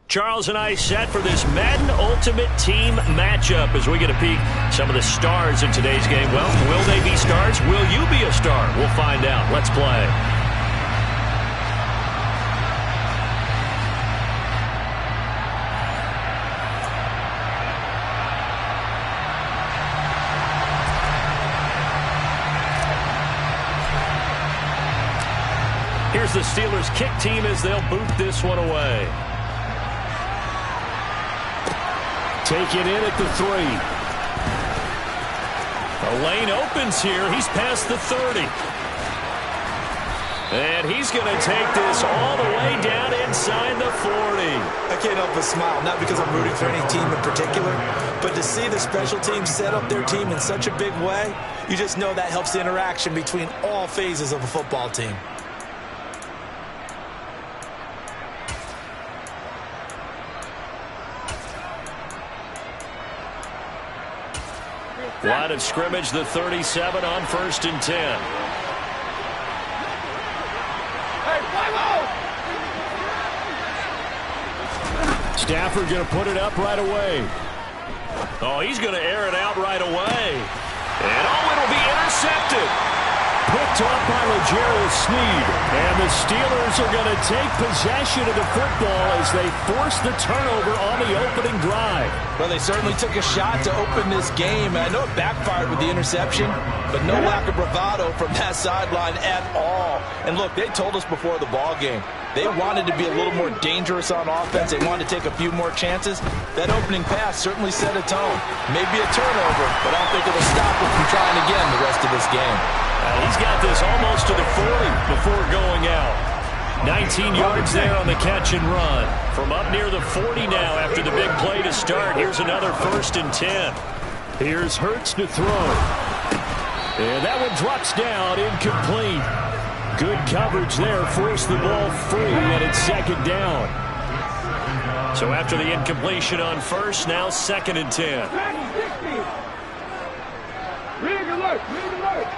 Charles and I set for this Madden Ultimate Team matchup as we get a peek some of the stars in today's game. Well, will they be stars? Will you be a star? We'll find out. Let's play. Here's the Steelers kick team as they'll boot this one away. Taken in at the 3. The lane opens here. He's past the 30. And he's going to take this all the way down inside the 40. I can't help but smile, not because I'm rooting for any team in particular, but to see the special teams set up their team in such a big way, you just know that helps the interaction between all phases of a football team. Line of scrimmage, the 37 on 1st and 10. Stafford going to put it up right away. Oh, he's going to air it out right away. And oh, it'll be intercepted. Picked up by L'Jarius Sneed. And the Steelers are going to take possession of the football as they force the turnover on the opening drive. Well, they certainly took a shot to open this game. And I know it backfired with the interception, but no lack of bravado from that sideline at all. And look, they told us before the ball game, they wanted to be a little more dangerous on offense. They wanted to take a few more chances. That opening pass certainly set a tone. Maybe a turnover, but I don't think it'll stop them from trying again the rest of this game. He's got this almost to the 40 before going out. 19 yards there on the catch and run. From up near the 40 now after the big play to start. Here's another 1st and 10. Here's Hurts to throw. And that one drops down, incomplete. Good coverage there, forced the ball free, and it's 2nd down. So after the incompletion on 1st, now 2nd and 10. Rig alert! Rig alert!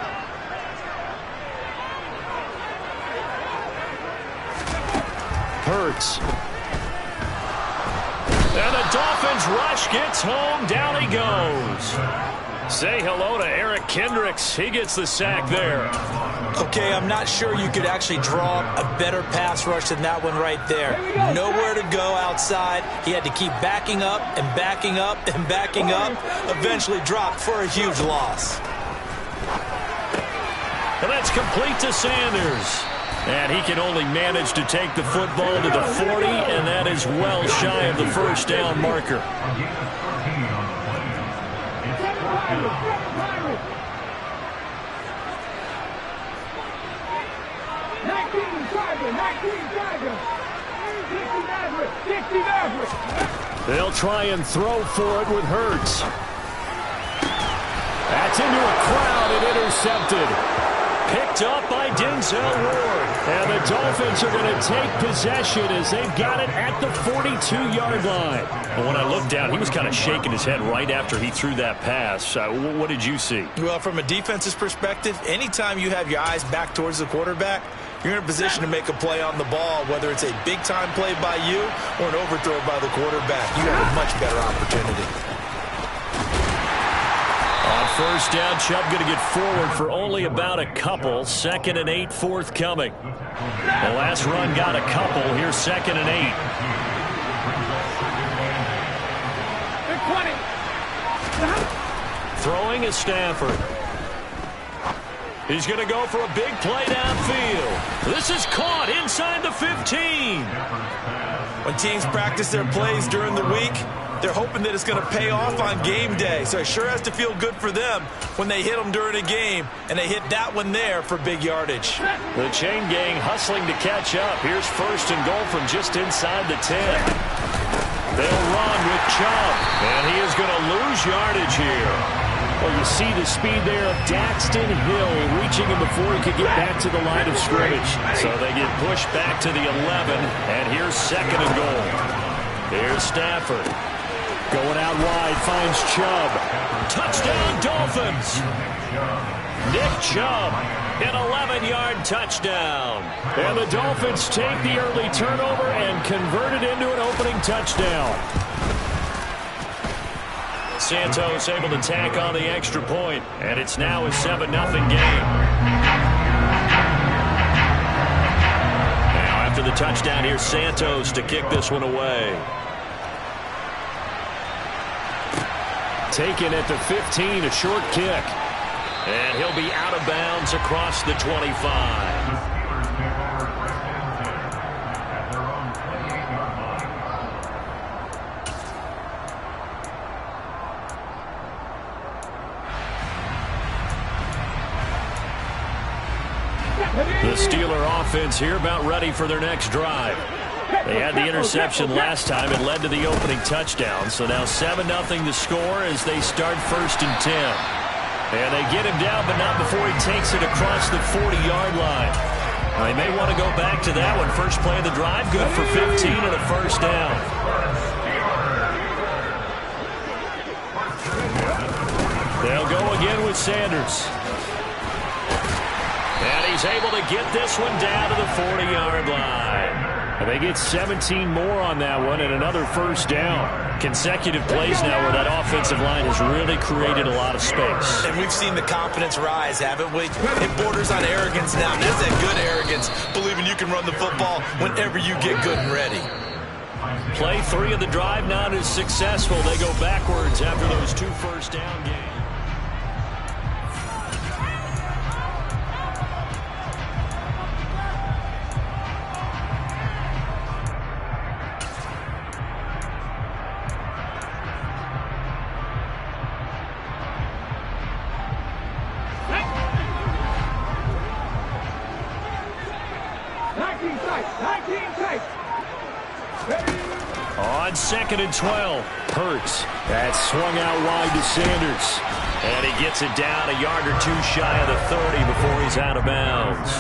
Hurts. And the Dolphins rush gets home. Down he goes. Say hello to Eric Kendricks. He gets the sack there. Okay, I'm not sure you could actually draw a better pass rush than that one right there. Nowhere to go outside. He had to keep backing up and backing up and backing up. Eventually dropped for a huge loss. And that's complete to Sanders. And he can only manage to take the football to the 40, and that is well shy of the 1st down marker. They'll try and throw for it with Hurts. That's into a crowd and intercepted. Picked up by Denzel Ward. And the Dolphins are going to take possession as they've got it at the 42-yard line. But when I looked down, he was kind of shaking his head right after he threw that pass. What did you see? Well, from a defense's perspective, anytime you have your eyes back towards the quarterback, you're in a position to make a play on the ball, whether it's a big-time play by you or an overthrow by the quarterback. You have a much better opportunity. On 1st down, Chubb going to get forward for only about a couple. 2nd and 8 forthcoming. The last run got a couple. Here's 2nd and 8. Throwing is Stafford. He's going to go for a big play downfield. This is caught inside the 15. When teams practice their plays during the week, they're hoping that it's going to pay off on game day. So it sure has to feel good for them when they hit them during a game, and they hit that one there for big yardage. The chain gang hustling to catch up. Here's 1st and goal from just inside the 10. They'll run with Chubb, and he is going to lose yardage here. Well, you see the speed there of Daxton Hill reaching him before he could get back to the line of scrimmage. So they get pushed back to the 11, and here's 2nd and goal. Here's Stafford. Going out wide, finds Chubb. Touchdown, Dolphins. Nick Chubb, an 11-yard touchdown. And the Dolphins take the early turnover and convert it into an opening touchdown. Santos able to tack on the extra point, and it's now a 7-0 game. Now after the touchdown, here's Santos to kick this one away. Taken at the 15, a short kick. And he'll be out of bounds across the 25. The Steeler offense here about ready for their next drive. They had the interception last time. It led to the opening touchdown. So now 7-0 to score as they start 1st and 10. And they get him down, but not before he takes it across the 40-yard line. Now, they may want to go back to that one. First play of the drive, good for 15 and a first down. They'll go again with Sanders. And he's able to get this one down to the 40-yard line. And they get 17 more on that one and another first down. Consecutive plays now where that offensive line has really created a lot of space. And we've seen the confidence rise, haven't we? It borders on arrogance now. That's that good arrogance, believing you can run the football whenever you get good and ready. Play 3 of the drive not as successful. They go backwards after those 2 first down games. On 2nd and 12, Hurts. That's swung out wide to Sanders. And he gets it down a yard or 2 shy of the 30 before he's out of bounds.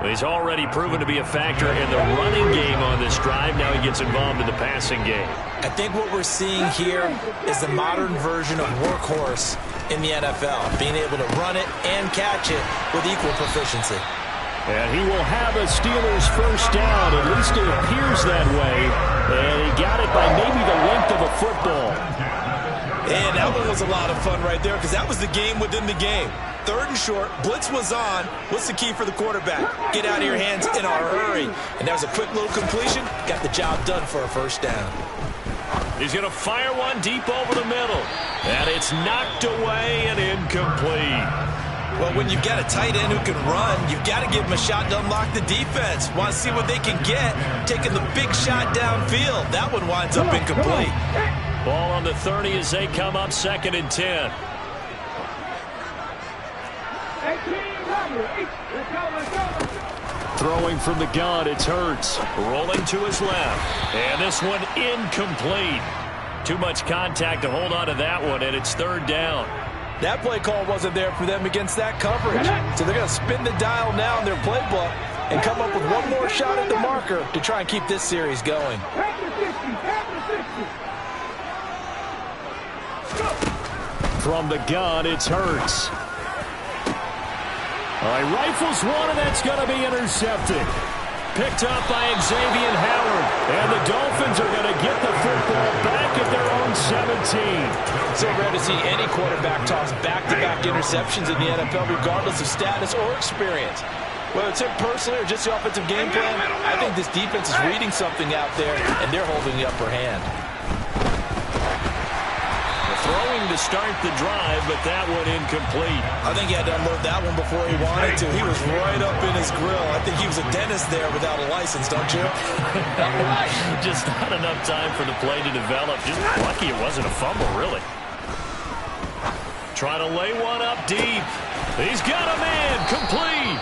He's already proven to be a factor in the running game on this drive. Now he gets involved in the passing game. I think what we're seeing here is the modern version of workhorse in the NFL, being able to run it and catch it with equal proficiency. And he will have a Steelers first down. At least it appears that way. And he got it by maybe the length of a football. And that one was a lot of fun right there because that was the game within the game. 3rd and short, blitz was on. What's the key for the quarterback? Get out of your hands in a hurry. And that was a quick little completion. Got the job done for a first down. He's going to fire one deep over the middle. And it's knocked away and incomplete. Well, when you've got a tight end who can run, you've got to give him a shot to unlock the defense. Want to see what they can get, taking the big shot downfield. That one winds up incomplete. Ball on the 30 as they come up 2nd and 10. Throwing from the gun, it's Hurts. Rolling to his left. And this one incomplete. Too much contact to hold on to that one, and it's 3rd down. That play call wasn't there for them against that coverage. So they're going to spin the dial now in their playbook and come up with one more shot at the marker to try and keep this series going. From the gun, it's Hurts. He rifles one, and that's going to be intercepted. Picked up by Xavier Howard. And the Dolphins are going to get the football back at their own 17. So rare to see any quarterback toss back-to-back interceptions in the NFL, regardless of status or experience. Whether it's him personally or just the offensive game plan, I think this defense is reading something out there, and they're holding the upper hand. Throwing to start the drive, but that one incomplete. I think he had to unload that one before he wanted to. He was right up in his grill. I think he was a dentist there without a license, don't you? Just not enough time for the play to develop. Just lucky it wasn't a fumble, really. Trying to lay one up deep. He's got a man, complete.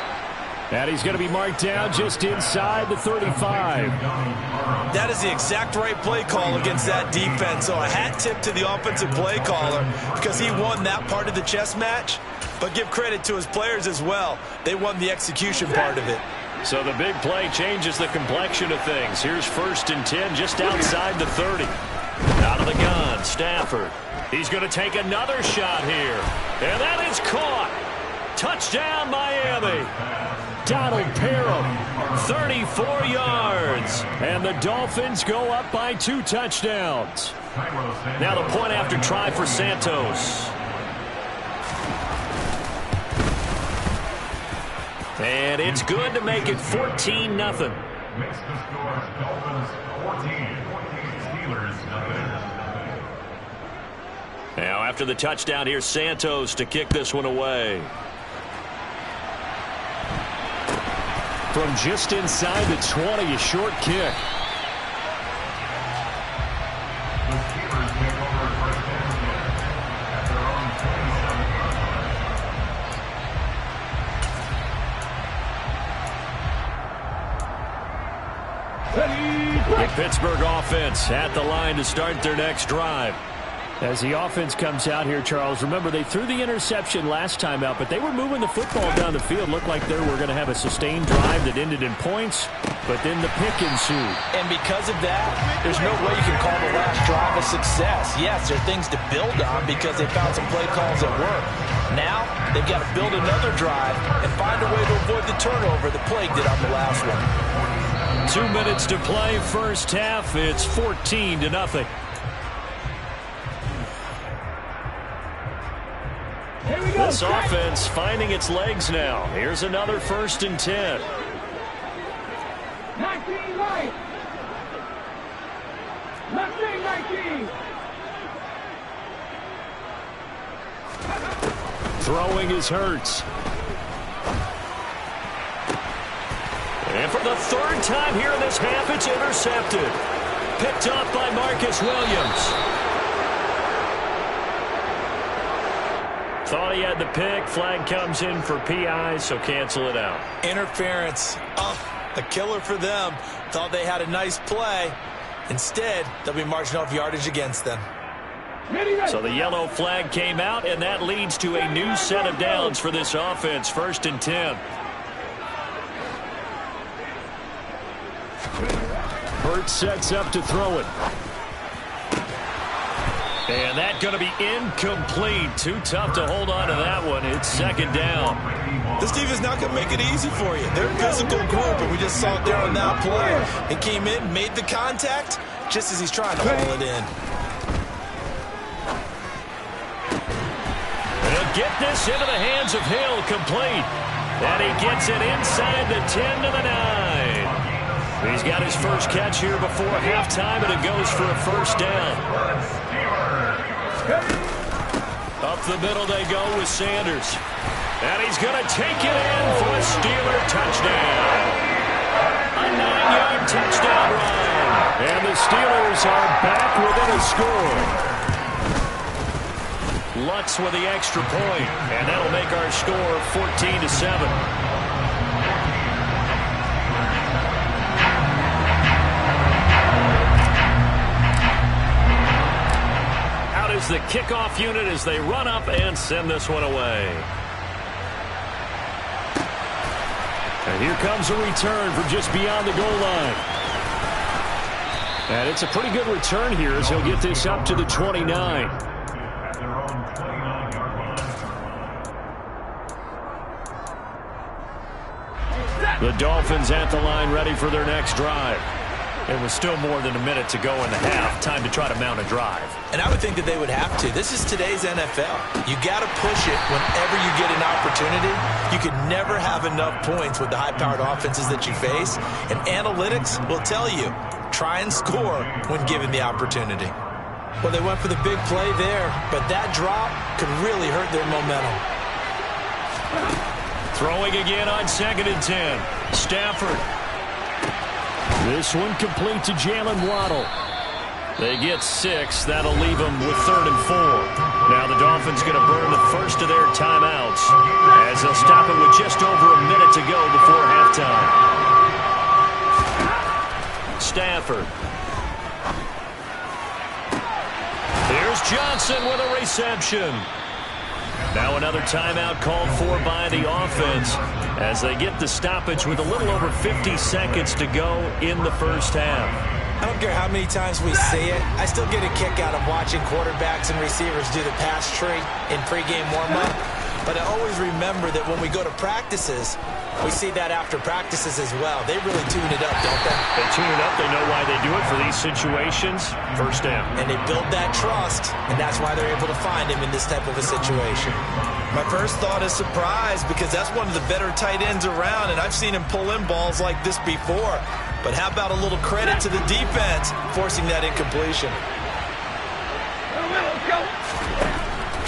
And he's going to be marked down just inside the 35. That is the exact right play call against that defense. So a hat tip to the offensive play caller because he won that part of the chess match. But give credit to his players as well. They won the execution part of it. So the big play changes the complexion of things. Here's 1st and 10 just outside the 30. Out of the gun, Stafford. He's going to take another shot here. And that is caught. Touchdown, Miami. Donald Parham, 34 yards. And the Dolphins go up by 2 touchdowns. Now the point after try for Santos. And it's good to make it 14-0. Makes the score Dolphins 14, Steelers nothing. Now after the touchdown, here's Santos to kick this one away. From just inside the 20, a short kick. The Steelers take over first down at their own 27. The Pittsburgh offense at the line to start their next drive. As the offense comes out here, Charles, remember they threw the interception last time out, but they were moving the football down the field. Looked like they were going to have a sustained drive that ended in points, but then the pick ensued. And because of that, there's no way you can call the last drive a success. Yes, there are things to build on because they found some play calls that work. Now, they've got to build another drive and find a way to avoid the turnover that plagued it on the last one. 2 minutes to play, first half. It's 14-0. This offense finding its legs now. Here's another 1st and 10. 19 right. Left wing 19. Throwing is Hurts. And for the 3rd time here in this half, it's intercepted. Picked off by Marcus Williams. Thought he had the pick. Flag comes in for PI, so cancel it out. Interference. Oh, a killer for them. Thought they had a nice play. Instead, they'll be marching off yardage against them. So the yellow flag came out, and that leads to a new set of downs for this offense. 1st and 10. Hurts sets up to throw it. And that's going to be incomplete. Too tough to hold on to that one. It's 2nd down. This team is not going to make it easy for you. They're a physical group, and we just saw it there on that play. It came in, made the contact, just as he's trying to hold it in. They'll get this into the hands of Hill, complete. And he gets it inside the 10 to the 9. He's got his first catch here before halftime, and it goes for a 1st down. Up the middle they go with Sanders. And he's going to take it in for a Steeler touchdown. A 9-yard touchdown run. And the Steelers are back within a score. Lutz with the extra point, and that'll make our score 14-7. The kickoff unit as they run up and send this one away. And here comes a return from just beyond the goal line. And it's a pretty good return here as he'll get this up to the 29. At their own 29-yard line. The Dolphins at the line ready for their next drive. It was still more than a minute to go in the half. Time to try to mount a drive. And I would think that they would have to. This is today's NFL. You got to push it whenever you get an opportunity. You could never have enough points with the high-powered offenses that you face. And analytics will tell you, try and score when given the opportunity. Well, they went for the big play there, but that drop could really hurt their momentum. Throwing again on 2nd and 10. Stafford. This one complete to Jalen Waddle. They get 6. That'll leave them with 3rd and 4. Now the Dolphins going to burn the first of their timeouts as they'll stop it with just over a minute to go before halftime. Stafford. Here's Johnson with a reception. Now another timeout called for by the offense as they get the stoppage with a little over 50 seconds to go in the first half. I don't care how many times we see it. I still get a kick out of watching quarterbacks and receivers do the pass tree in pregame warm-up. But I always remember that when we go to practices, we see that after practices as well. They really tune it up, don't they? They tune it up. They know why they do it for these situations. First down. And they build that trust, and that's why they're able to find him in this type of a situation. My first thought is surprise, because that's one of the better tight ends around, and I've seen him pull in balls like this before. But how about a little credit to the defense forcing that incompletion?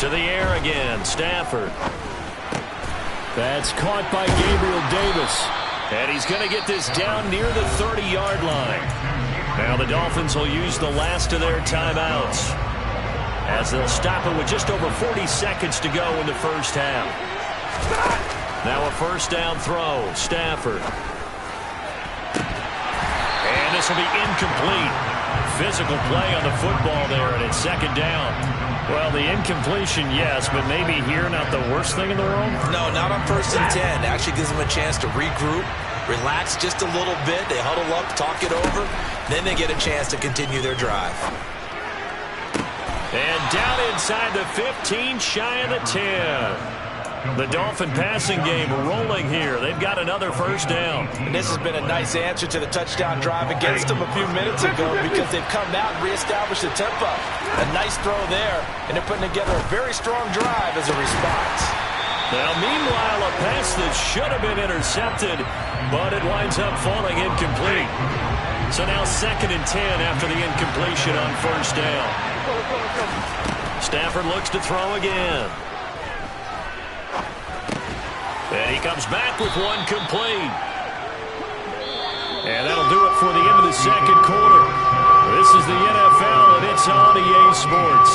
To the air again, Stafford. That's caught by Gabriel Davis. And he's going to get this down near the 30-yard line. Now the Dolphins will use the last of their timeouts, as they'll stop it with just over 40 seconds to go in the first half. Now a first down throw, Stafford. And this will be incomplete. Physical play on the football there, and it's second down. Well, the incompletion, yes, but maybe here not the worst thing in the world? No, not on 1st and 10. Actually gives them a chance to regroup, relax just a little bit. They huddle up, talk it over. Then they get a chance to continue their drive. And down inside the 15, shy of the 10. The Dolphin passing game rolling here. They've got another first down. And this has been a nice answer to the touchdown drive against them a few minutes ago, because they've come out and reestablished the tempo. A nice throw there, and they're putting together a very strong drive as a response. Now, meanwhile, a pass that should have been intercepted, but it winds up falling incomplete. So now 2nd and 10 after the incompletion on first down. Stafford looks to throw again. And he comes back with one complete. And that'll do it for the end of the second quarter. This is the NFL, and it's on EA Sports.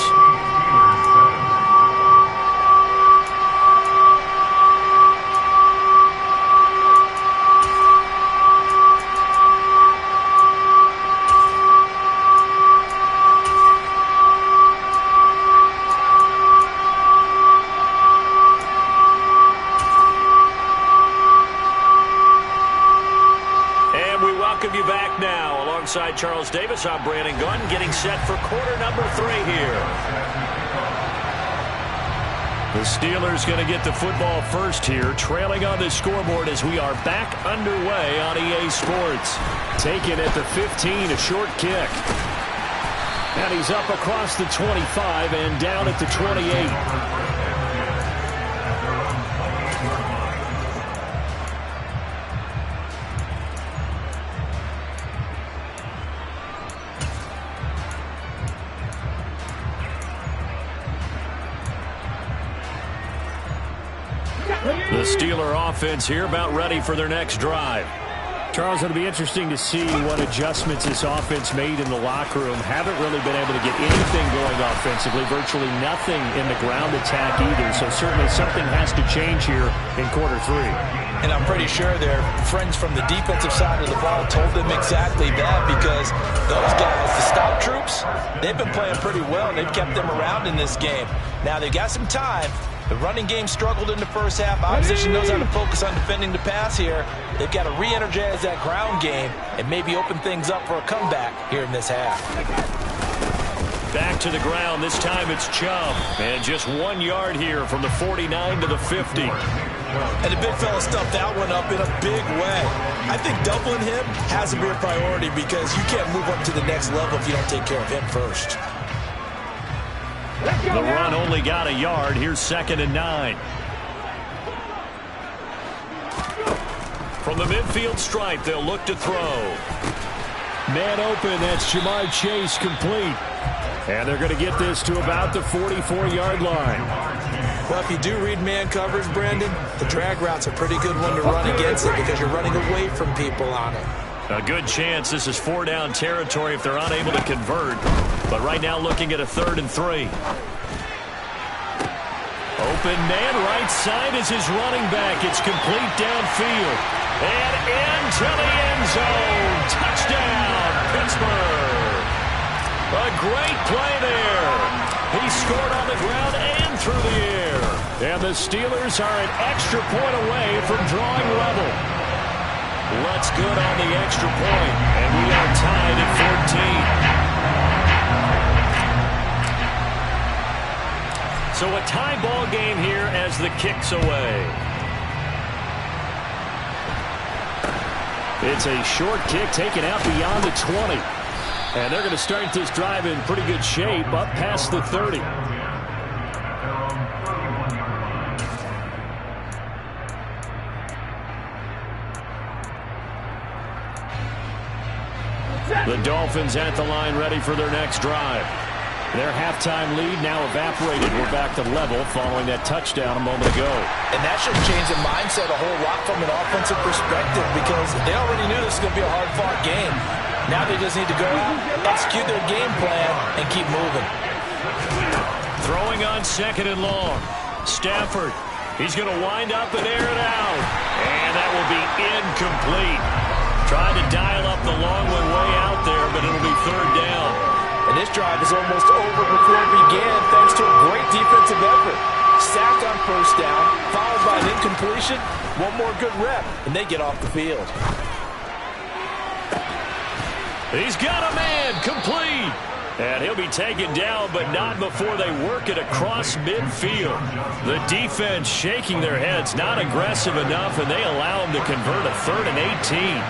You back now alongside Charles Davis. I'm Brandon Gunn, getting set for quarter number 3 here. The Steelers going to get the football first here, trailing on the scoreboard as we are back underway on EA Sports. Taken at the 15, a short kick. And he's up across the 25 and down at the 28. The Steeler offense here about ready for their next drive. Charles, it'll be interesting to see what adjustments this offense made in the locker room. Haven't really been able to get anything going offensively, virtually nothing in the ground attack either. So certainly something has to change here in quarter 3. And I'm pretty sure their friends from the defensive side of the ball told them exactly that, because those guys, the stop troops, they've been playing pretty well, and they've kept them around in this game. Now they've got some time. The running game struggled in the first half. Opposition knows how to focus on defending the pass here. They've got to re-energize that ground game and maybe open things up for a comeback here in this half. Back to the ground. This time it's Chubb. And just 1 yard here from the 49 to the 50. And the big fella stuffed that one up in a big way. I think doubling him has to be a priority, because you can't move up to the next level if you don't take care of him first. The run only got a yard. Here's 2nd and 9. From the midfield stripe, they'll look to throw. Man open, that's Jamar Chase, complete. And they're going to get this to about the 44-yard line. Well, if you do read man coverage, Brandon, the drag route's a pretty good one to run against it, because you're running away from people on it. A good chance this is 4-down territory if they're unable to convert. But right now looking at a 3rd and 3. Open man, right side is his running back. It's complete downfield. And into the end zone. Touchdown, Pittsburgh. A great play there. He scored on the ground and through the air. And the Steelers are an extra point away from drawing level. Let's good on the extra point. And we are tied at 14. So a tie ball game here as the kick's away. It's a short kick taken out beyond the 20. And they're going to start this drive in pretty good shape up past the 30. The Dolphins at the line ready for their next drive. Their halftime lead now evaporated. We're back to level following that touchdown a moment ago. And that should change the mindset a whole lot from an offensive perspective because they already knew this was going to be a hard-fought game. Now they just need to go out, execute their game plan, and keep moving. Throwing on 2nd and long. Stafford. He's going to wind up and air it out. And that will be incomplete. Trying to dial up the long one way out there, but it'll be 3rd down. And this drive is almost over before it began thanks to a great defensive effort. Sack on 1st down, followed by an incompletion. One more good rep, and they get off the field. He's got a man, complete. And he'll be taken down, but not before they work it across midfield. The defense shaking their heads, not aggressive enough, and they allow him to convert a 3rd and 18.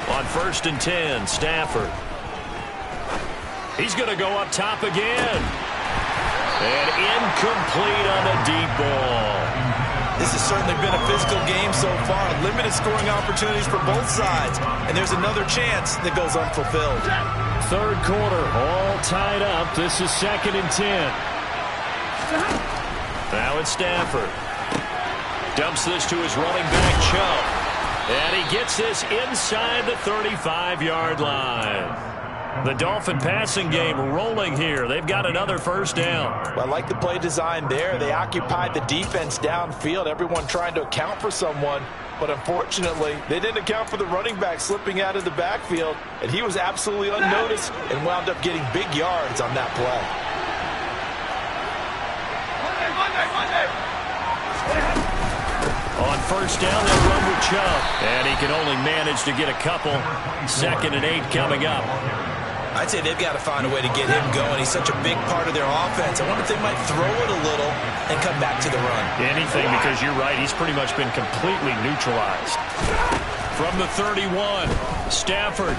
On 1st and 10, Stafford. He's going to go up top again. And incomplete on a deep ball. This has certainly been a physical game so far. Limited scoring opportunities for both sides. And there's another chance that goes unfulfilled. 3rd quarter, all tied up. This is 2nd and 10. Now it's Stafford. Dumps this to his running back, Chubb. And he gets this inside the 35-yard line. The Dolphin passing game rolling here. They've got another 1st down. Well, I like the play design there. They occupied the defense downfield, everyone trying to account for someone. But unfortunately, they didn't account for the running back slipping out of the backfield. And he was absolutely unnoticed and wound up getting big yards on that play. On 1st down, they'll run with Chubb. And he can only manage to get a couple. 2nd and 8 coming up. I'd say they've got to find a way to get him going. He's such a big part of their offense. I wonder if they might throw it a little and come back to the run. Anything, because you're right. He's pretty much been completely neutralized. From the 31, Stafford.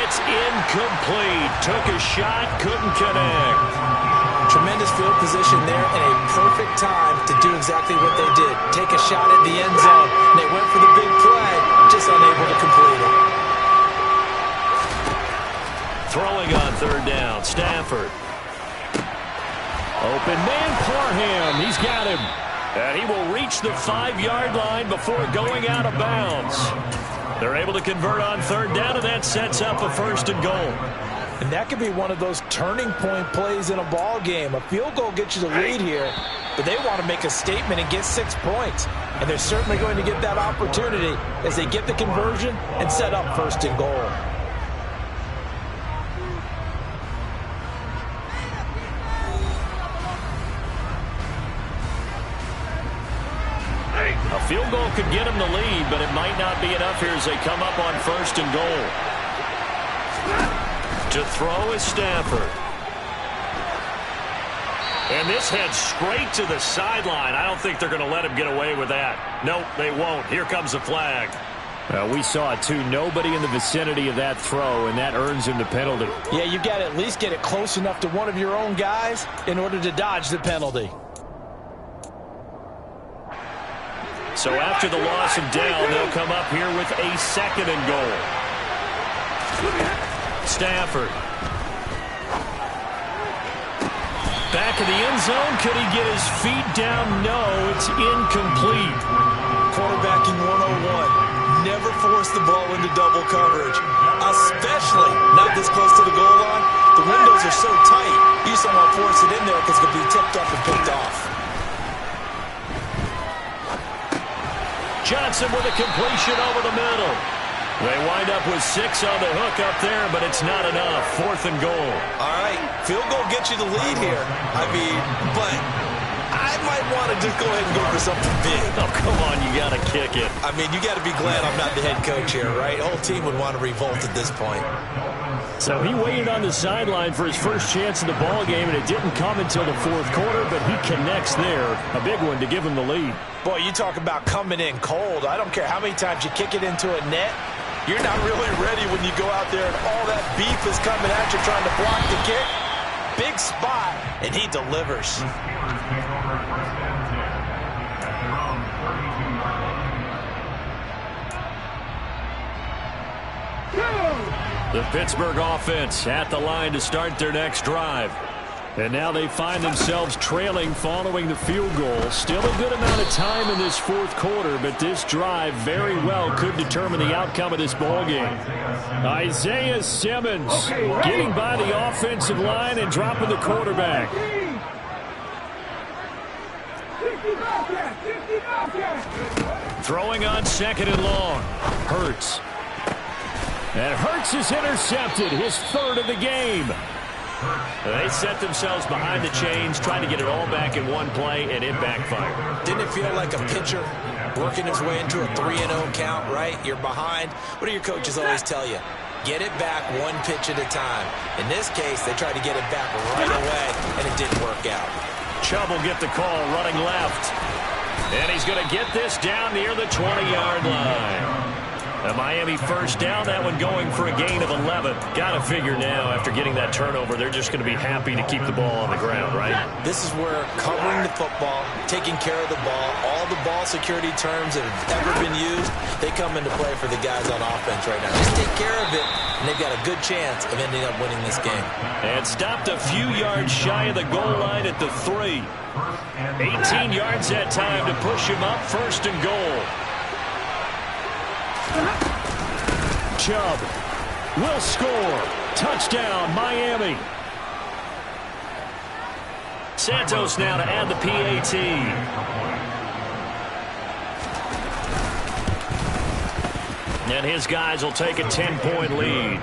It's incomplete. Took a shot, couldn't connect. Tremendous field position there and a perfect time to do exactly what they did. Take a shot at the end zone. And they went for the big play, just unable to complete it. Throwing on 3rd down, Stafford. Open man, Parham. He's got him. And he will reach the 5-yard line before going out of bounds. They're able to convert on 3rd down, and that sets up a 1st and goal. And that could be one of those turning point plays in a ball game. A field goal gets you the lead here, but they want to make a statement and get 6 points. And they're certainly going to get that opportunity as they get the conversion and set up 1st and goal. A field goal could get them the lead, but it might not be enough here as they come up on 1st and goal. To throw is Stafford. And this heads straight to the sideline. I don't think they're going to let him get away with that. Nope, they won't. Here comes the flag. We saw it too. Nobody in the vicinity of that throw, and that earns him the penalty. Yeah, you've got to at least get it close enough to one of your own guys in order to dodge the penalty. So after the loss of down, they'll come up here with a 2nd and goal. Stafford. Back of the end zone. Could he get his feet down? No, it's incomplete. Quarterbacking 101. Never force the ball into double coverage, especially not this close to the goal line. The windows are so tight, you just don't want to force it in there because it could be tipped up and picked off. Johnson with a completion over the middle. They wind up with 6 on the hook up there, but it's not enough. 4th and goal. All right, field goal gets you the lead here. I mean, but I might want to just go ahead and go for something big. Oh, come on, you got to kick it. I mean, you got to be glad I'm not the head coach here, right? The whole team would want to revolt at this point. So he waited on the sideline for his first chance in the ball game, and it didn't come until the fourth quarter, but he connects there. A big one to give him the lead. Boy, you talk about coming in cold. I don't care how many times you kick it into a net. You're not really ready when you go out there and all that beef is coming at you trying to block the kick. Big spot, and he delivers. The Pittsburgh offense at the line to start their next drive. And now they find themselves trailing following the field goal. Still a good amount of time in this fourth quarter, but this drive very well could determine the outcome of this ball game. Isaiah Simmons getting by the offensive line and dropping the quarterback. Throwing on second and long. Hurts. And Hurts is intercepted, his third of the game. They set themselves behind the chains, trying to get it all back in one play, and it backfired. Didn't it feel like a pitcher working his way into a 3-0 count, right? You're behind. What do your coaches always tell you? Get it back one pitch at a time. In this case, they tried to get it back right away, and it didn't work out. Chubb will get the call running left. And he's going to get this down near the 20-yard line. A Miami first down, that one going for a gain of 11. Got to figure now, after getting that turnover, they're just going to be happy to keep the ball on the ground, right? This is where covering the football, taking care of the ball, all the ball security terms that have ever been used, they come into play for the guys on offense right now. Just take care of it, and they've got a good chance of ending up winning this game. And stopped a few yards shy of the goal line at the 3. 18 yards that time to push him up, first and goal. Chubb will score. Touchdown, Miami. Santos now to add the PAT. And his guys will take a 10-point lead.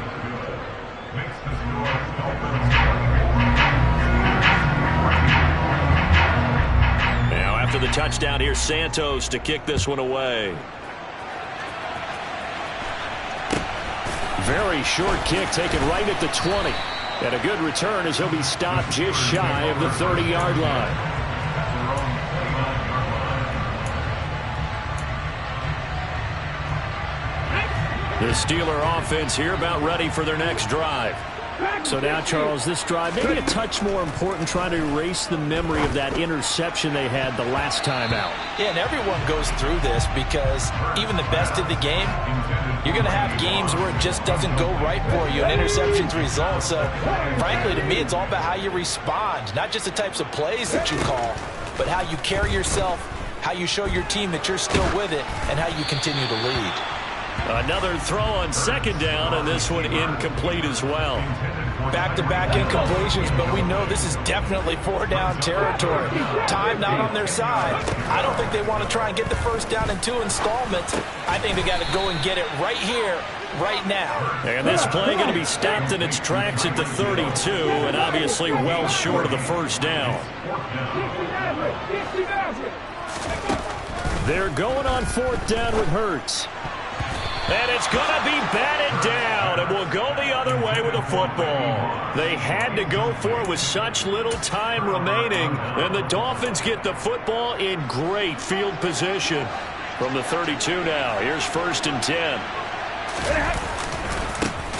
Now after the touchdown, here's Santos to kick this one away. Very short kick taken right at the 20. And a good return as he'll be stopped just shy of the 30-yard line. The Steeler offense here about ready for their next drive. So now, Charles, this drive maybe a touch more important, trying to erase the memory of that interception they had the last time out. Yeah, and everyone goes through this because even the best of the game, you're going to have games where it just doesn't go right for you, and interceptions result. So, frankly, to me, it's all about how you respond, not just the types of plays that you call, but how you carry yourself, how you show your team that you're still with it, and how you continue to lead. Another throw on second down, and this one incomplete as well. Back-to-back incompletions, but we know this is definitely four-down territory. Time not on their side. I don't think they want to try and get the first down in 2 installments. I think they got to go and get it right here, right now. And this play going to be stopped in its tracks at the 32, and obviously well short of the first down. They're going on fourth down with Hurts. And it's going to be batted down, and will go the other way with the football. They had to go for it with such little time remaining, and the Dolphins get the football in great field position. From the 32 now, here's first and 10.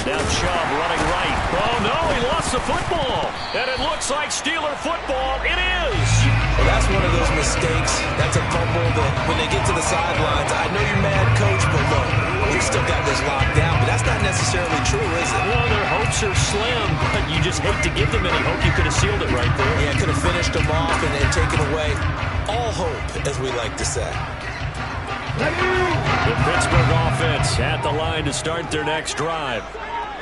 Now Chubb running right. Oh, no, he lost the football. And it looks like Steeler football. It is. Well, that's one of those mistakes. That's a fumble that when they get to the sidelines, I know you're mad, Coach, but look, we've still got this locked down. But that's not necessarily true, is it? Well, their hopes are slim, but you just hate to give them any hope. You could have sealed it right there. Yeah, could have finished them off and then taken away all hope, as we like to say. The Pittsburgh offense at the line to start their next drive.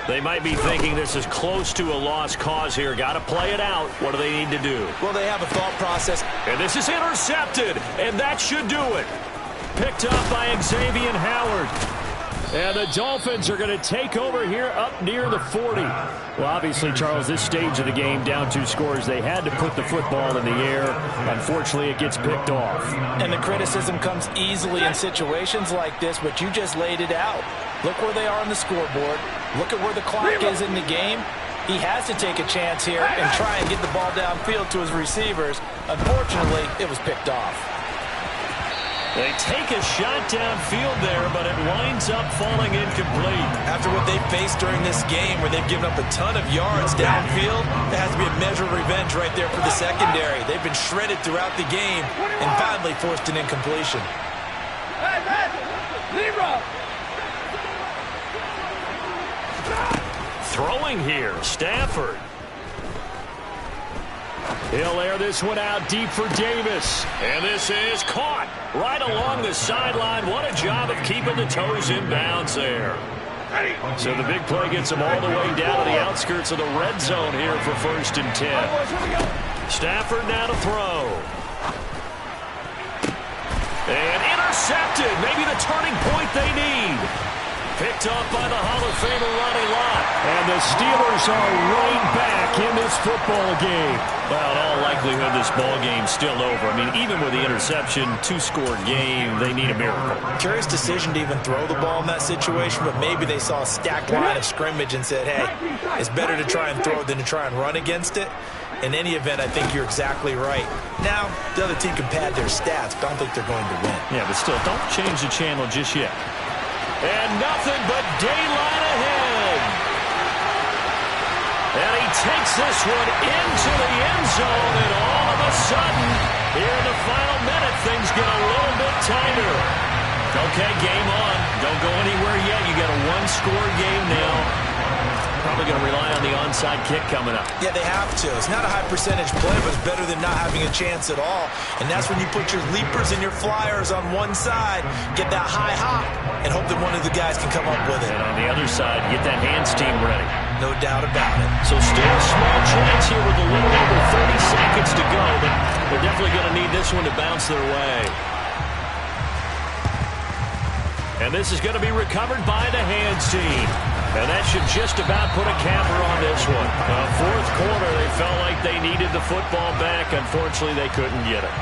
They might be thinking this is close to a lost cause here. Got to play it out. What do they need to do? Well, they have a thought process. And this is intercepted, and that should do it. Picked up by Xavier Howard. And the Dolphins are going to take over here up near the 40. Well, obviously, Charles, this stage of the game, down 2 scores, they had to put the football in the air. Unfortunately, it gets picked off. And the criticism comes easily in situations like this, but you just laid it out. Look where they are on the scoreboard. Look at where the clock is in the game. He has to take a chance here and try and get the ball downfield to his receivers. Unfortunately, it was picked off. They take a shot downfield there, but it winds up falling incomplete. After what they faced during this game where they've given up a ton of yards downfield, there has to be a measure of revenge right there for the secondary. They've been shredded throughout the game and finally forced an incompletion. Throwing here, Stafford. He'll air this one out deep for Davis. And this is caught right along the sideline. What a job of keeping the toes in bounds there. So the big play gets them all the way down to the outskirts of the red zone here for 1st and 10. Stafford now to throw. And intercepted. Maybe the turning point they need. Picked off by the Hall of Famer Ronnie Lott. And the Steelers are right back in this football game. Well, in all likelihood, this ball game's still over. I mean, even with the interception, 2-score game, they need a miracle. Curious decision to even throw the ball in that situation, but maybe they saw a stacked line of scrimmage and said, hey, it's better to try and throw than to try and run against it. In any event, I think you're exactly right. Now, the other team can pad their stats, but I don't think they're going to win. Yeah, but still, don't change the channel just yet. And nothing but daylight ahead. And he takes this one into the end zone, and all of a sudden, here in the final minute, things get a little bit tighter. Okay, game on. Don't go anywhere yet. You got a 1-score game now. Probably going to rely on the onside kick coming up. Yeah, they have to. It's not a high percentage play, but it's better than not having a chance at all. And that's when you put your leapers and your flyers on one side, get that high hop, and hope that one of the guys can come up with it. And on the other side, get that hands team ready. No doubt about it. So still a small chance here with a little over 30 seconds to go, but they're definitely going to need this one to bounce their way. And this is going to be recovered by the hands team. And that should just about put a capper on this one. 4th quarter, they felt like they needed the football back. Unfortunately, they couldn't get it.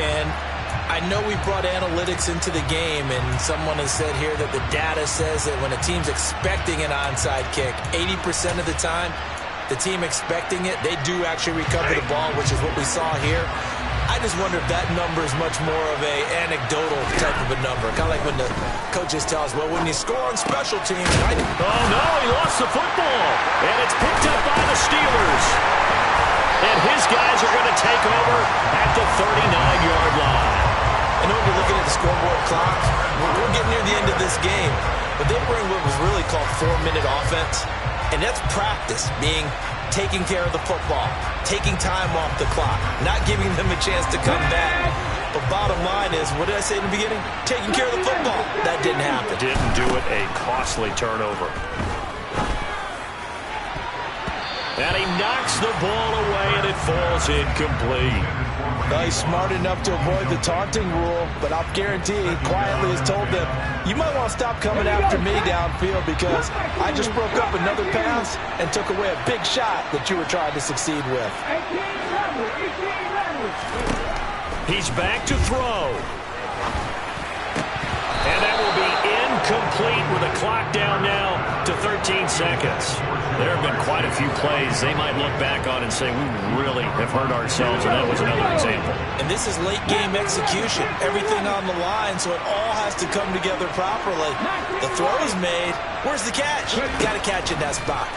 And I know we brought analytics into the game, and someone has said here that the data says that when a team's expecting an onside kick, 80% of the time, the team expecting it, they do actually recover the ball, which is what we saw here. I just wonder if that number is much more of a anecdotal type of a number. Kind of like when the coaches tell us, well, when you score on special teams, right? Oh, no, he lost the football. And it's picked up by the Steelers. And his guys are going to take over at the 39-yard line. I know when you're looking at the scoreboard clock, we're getting near the end of this game, but they bring what was really called 4-minute offense, and that's practice, being taking care of the football, taking time off the clock, not giving them a chance to come back. But bottom line is, what did I say in the beginning? Taking care of the football. That didn't happen. Didn't do it. A costly turnover. And he knocks the ball away, and it falls incomplete. Well, he's smart enough to avoid the taunting rule, but I'll guarantee he quietly has told them, you might want to stop coming after me downfield because I just broke up another pass and took away a big shot that you were trying to succeed with. He's back to throw. And that will be incomplete with the clock down now to 13 seconds. There have been quite a few plays they might look back on and say, we really have hurt ourselves, and that was another example. And this is late game execution. Everything on the line, so it all has to come together properly. The throw is made. Where's the catch? Got to catch in that spot.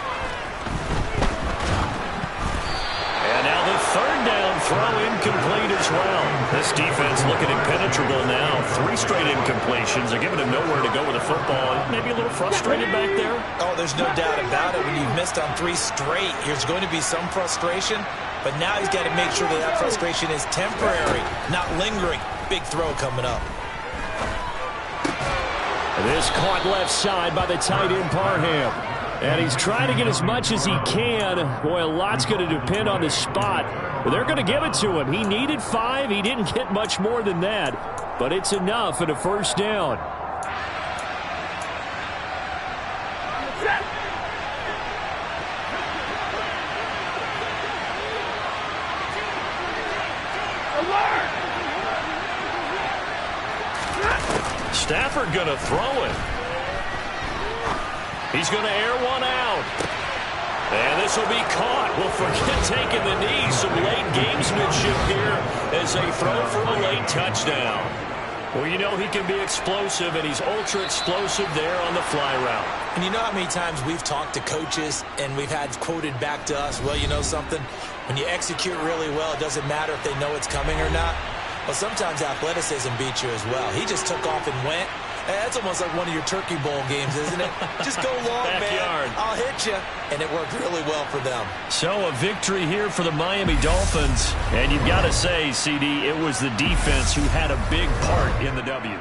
And now the 3rd down throw incomplete as well. This defense looking impenetrable now. 3 straight incompletions. They're giving him nowhere to go with the football. Maybe a little frustrated back there. Oh, there's no doubt about it. When you've missed on 3 straight, there's going to be some frustration. But now he's got to make sure that that frustration is temporary, not lingering. Big throw coming up. This caught left side by the tight end Parham. And he's trying to get as much as he can. Boy, a lot's going to depend on the spot. But they're going to give it to him. He needed 5. He didn't get much more than that. But it's enough at a 1st down. Stafford going to throw it. He's going to air one out. And this will be caught. Well, forget taking the knee. Some late gamesmanship here as they throw for a late touchdown. Well, you know he can be explosive, and he's ultra-explosive there on the fly route. And you know how many times we've talked to coaches and we've had quoted back to us, well, you know something? When you execute really well, it doesn't matter if they know it's coming or not. Well, sometimes athleticism beats you as well. He just took off and went. That's almost like one of your Turkey Bowl games, isn't it? Just go long, man. I'll hit you. And it worked really well for them. So a victory here for the Miami Dolphins. And you've got to say, CD, it was the defense who had a big part in the W.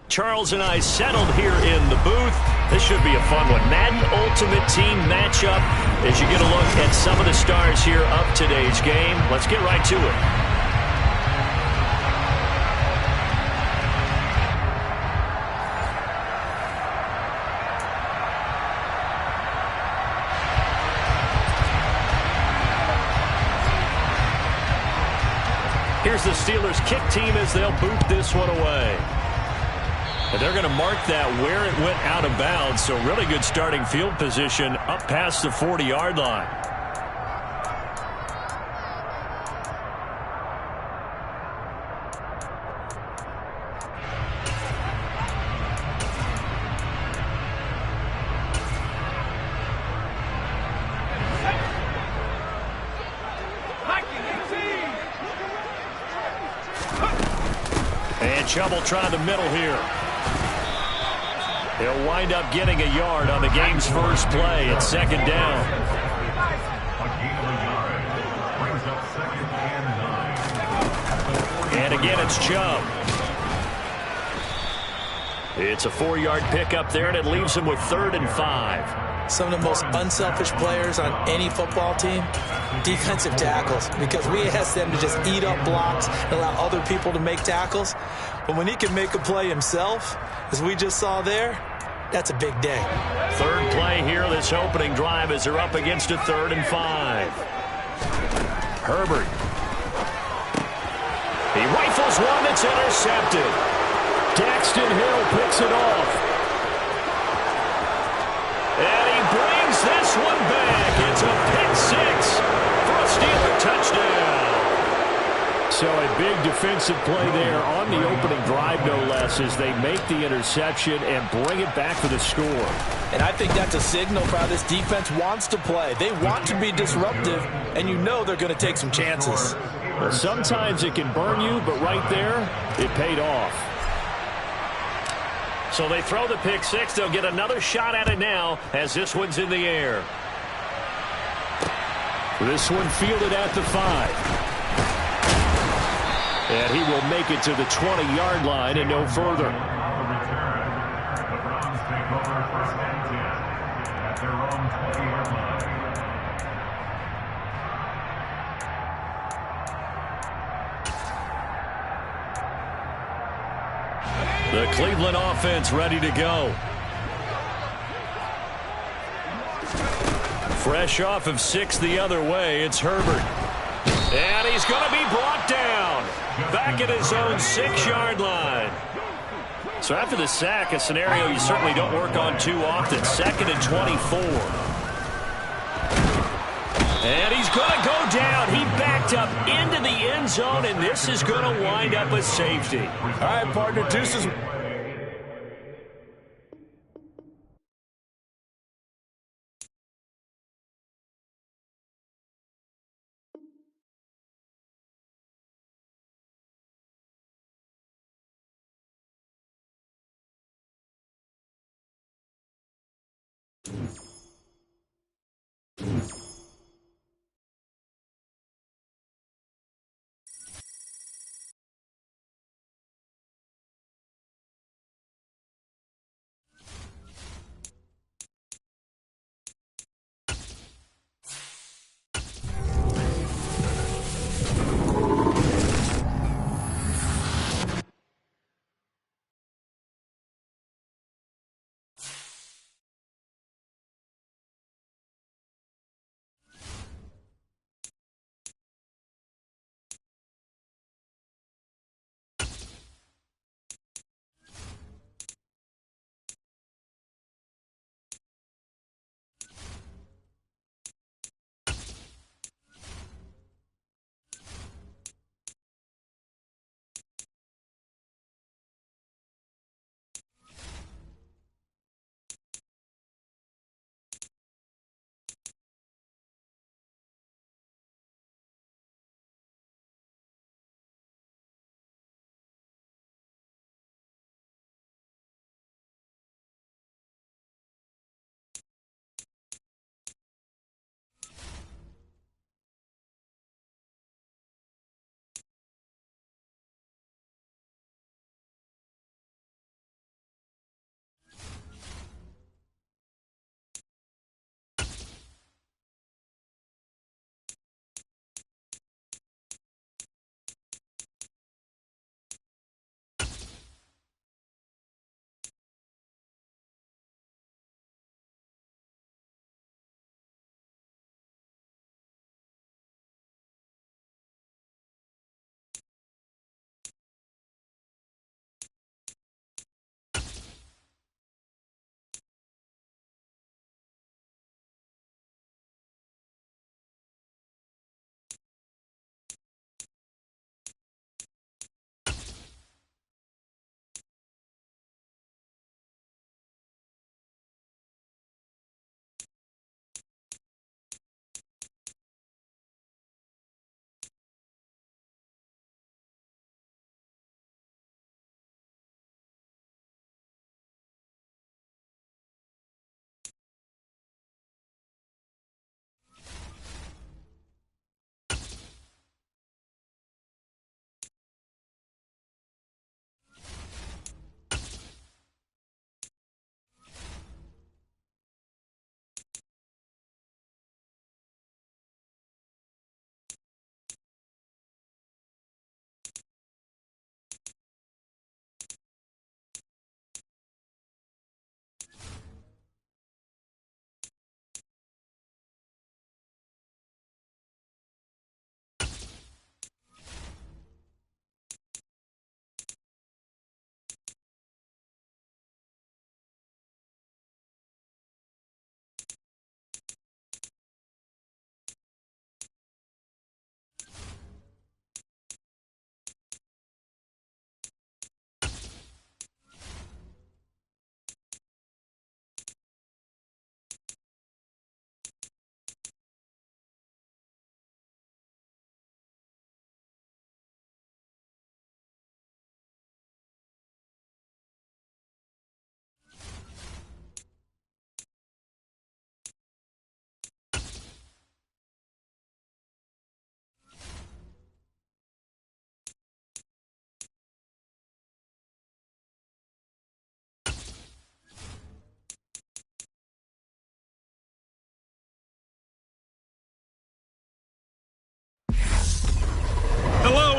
Charles and I settled here in the booth. This should be a fun one. Madden Ultimate Team matchup as you get a look at some of the stars here of today's game. Let's get right to it. Here's the Steelers kick team as they'll boot this one away. And they're going to mark that where it went out of bounds. So really good starting field position up past the 40-yard line. And Chubb will try the middle here. He'll wind up getting a yard on the game's first play at second down. And again, it's Chubb. It's a 4-yard pickup there, and it leaves him with 3rd and 5. Some of the most unselfish players on any football team, defensive tackles, because we ask them to just eat up blocks and allow other people to make tackles. But when he can make a play himself, as we just saw there, that's a big day. 3rd play here, this opening drive, as they're up against a 3rd and 5. Herbert. He rifles one that's intercepted. Daxton Hill picks it off. And he brings this one back. It's a pick 6 for a Steeler touchdown. So a big defensive play there on the opening drive, no less, as they make the interception and bring it back for the score. And I think that's a signal for how this defense wants to play. They want to be disruptive, and you know they're going to take some chances. Well, sometimes it can burn you, but right there, it paid off. So they throw the pick 6. They'll get another shot at it now as this one's in the air. This one fielded at the 5. And he will make it to the 20-yard line and no further. The Browns take over 1st and 10 at their own 20-yard line. The Cleveland offense ready to go. Fresh off of 6 the other way, it's Herbert. And he's going to be brought down. Back at his own 6-yard line. So after the sack, a scenario you certainly don't work on too often. 2nd and 24. And he's going to go down. He backed up into the end zone, and this is going to wind up a safety. All right, partner, deuces.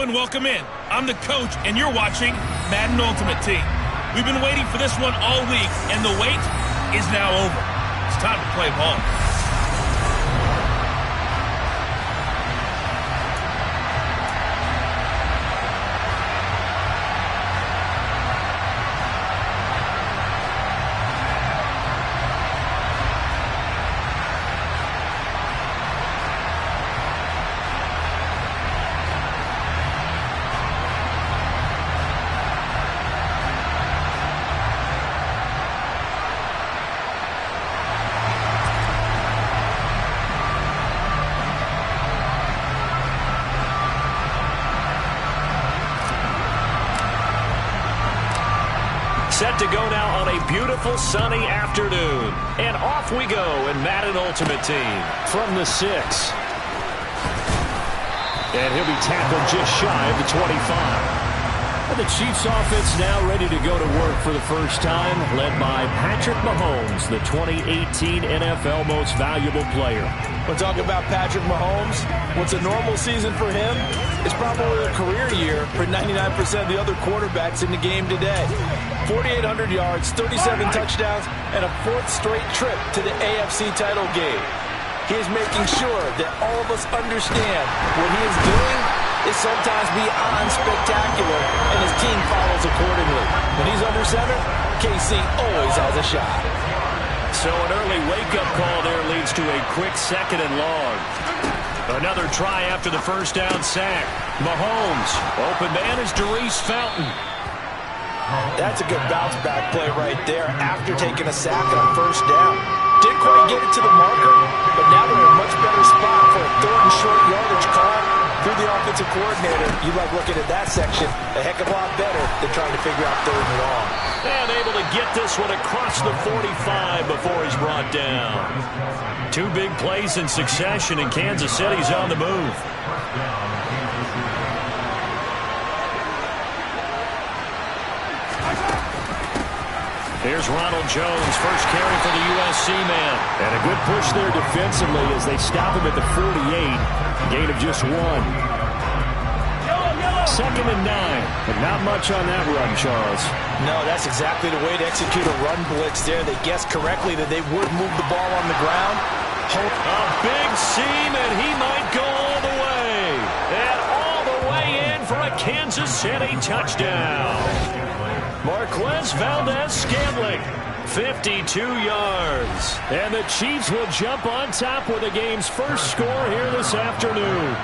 and welcome in. I'm the coach, and you're watching Madden Ultimate Team. We've been waiting for this one all week, and the wait is now over. It's time to play ball. Set to go now on a beautiful sunny afternoon. And off we go in Madden Ultimate Team. From the 6. And he'll be tackled just shy of the 25. And the Chiefs offense now ready to go to work for the first time, led by Patrick Mahomes, the 2018 NFL Most Valuable Player. We're talking about Patrick Mahomes. What's a normal season for him is probably a career year for 99% of the other quarterbacks in the game today. 4,800 yards, 37 touchdowns, and a 4th straight trip to the AFC title game. He is making sure that all of us understand what he is doing is sometimes beyond spectacular, and his team follows accordingly. When he's under center, KC always has a shot. So an early wake-up call there leads to a quick 2nd and long. Another try after the first down sack. Mahomes, open man is Darius Fountain. That's a good bounce-back play right there after taking a sack on first down. Didn't quite get it to the marker, but now they're in a much better spot for a 3rd and short yardage call. Through the offensive coordinator, you like looking at that section a heck of a lot better than trying to figure out 3rd and long. And able to get this one across the 45 before he's brought down. 2 big plays in succession, and Kansas City's on the move. Here's Ronald Jones, first carry for the USC man. And a good push there defensively as they stop him at the 48. Gain of just 1. 2nd and 9. But not much on that run, Charles. No, that's exactly the way to execute a run blitz there. They guessed correctly that they would move the ball on the ground. A big seam, and he might go all the way. And all the way in for a Kansas City touchdown. Marquez Valdez-Scantling, 52 yards. And the Chiefs will jump on top with the game's first score here this afternoon.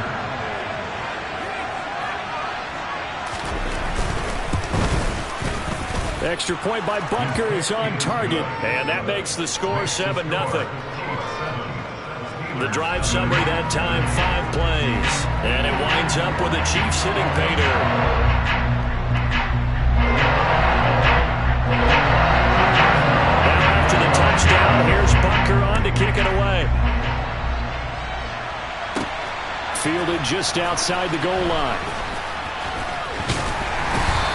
Extra point by Butker is on target. And that makes the score 7-0. The drive summary that time, 5 plays. And it winds up with the Chiefs hitting pay dirt. Touchdown. Here's Butker on to kick it away. Fielded just outside the goal line.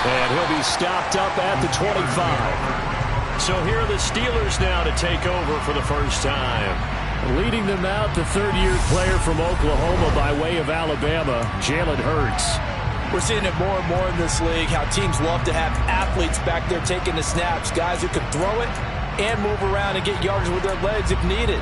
And he'll be stopped up at the 25. So here are the Steelers now to take over for the first time. Leading them out, the 3rd-year player from Oklahoma by way of Alabama, Jalen Hurts. We're seeing it more and more in this league, how teams love to have athletes back there taking the snaps, guys who can throw it and move around and get yardage with their legs if needed.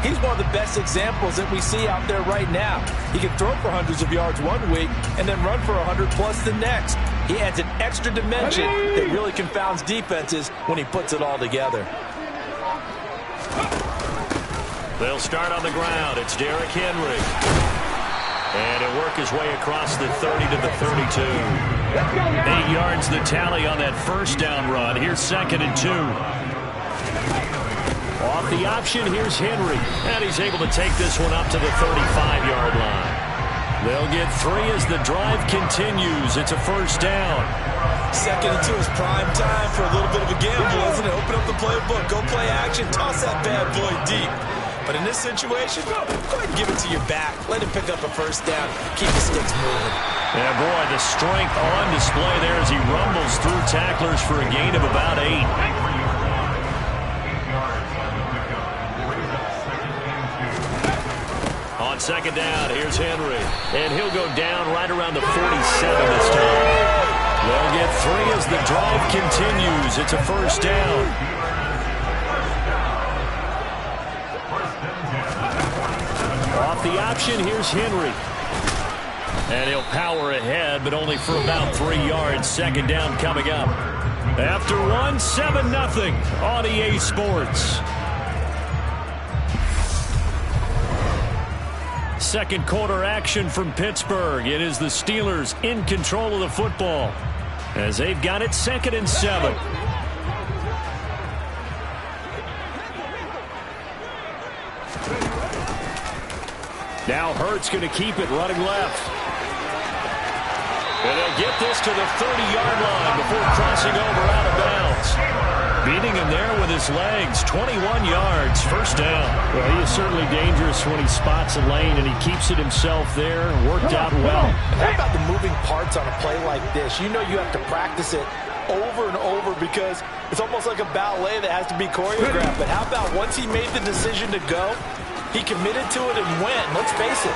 He's one of the best examples that we see out there right now. He can throw for hundreds of yards one week and then run for 100+ the next. He adds an extra dimension that really confounds defenses when he puts it all together. They'll start on the ground. It's Derrick Henry. And he'll work his way across the 30 to the 32. 8 yards the tally on that first down run. Here's 2nd and 2. Off the option, here's Henry. And he's able to take this one up to the 35-yard line. They'll get 3 as the drive continues. It's a first down. 2nd and 2 is prime time for a little bit of a gamble, isn't it? Open up the playbook, go play action, toss that bad boy deep. But in this situation, go ahead and give it to your back. Let him pick up a first down. Keep the sticks moving. Yeah, boy, the strength on display there as he rumbles through tacklers for a gain of about 8. On second down. Here's Henry. And he'll go down right around the 47 this time. They'll get 3 as the drive continues. It's a first down. Off the option, here's Henry. And he'll power ahead, but only for about 3 yards. Second down coming up. After 1, 7-0 on EA Sports. Second quarter action from Pittsburgh. It is the Steelers in control of the football as they've got it 2nd and 7. Now Hurts going to keep it running left. And they'll get this to the 30-yard line before crossing over out of bounds. Beating him there with his legs. 21 yards, first down. Well, he is certainly dangerous when he spots a lane, and he keeps it himself there. Worked out well. How about the moving parts on a play like this? You know you have to practice it over and over because it's almost like a ballet that has to be choreographed. But how about once he made the decision to go, he committed to it and went. Let's face it,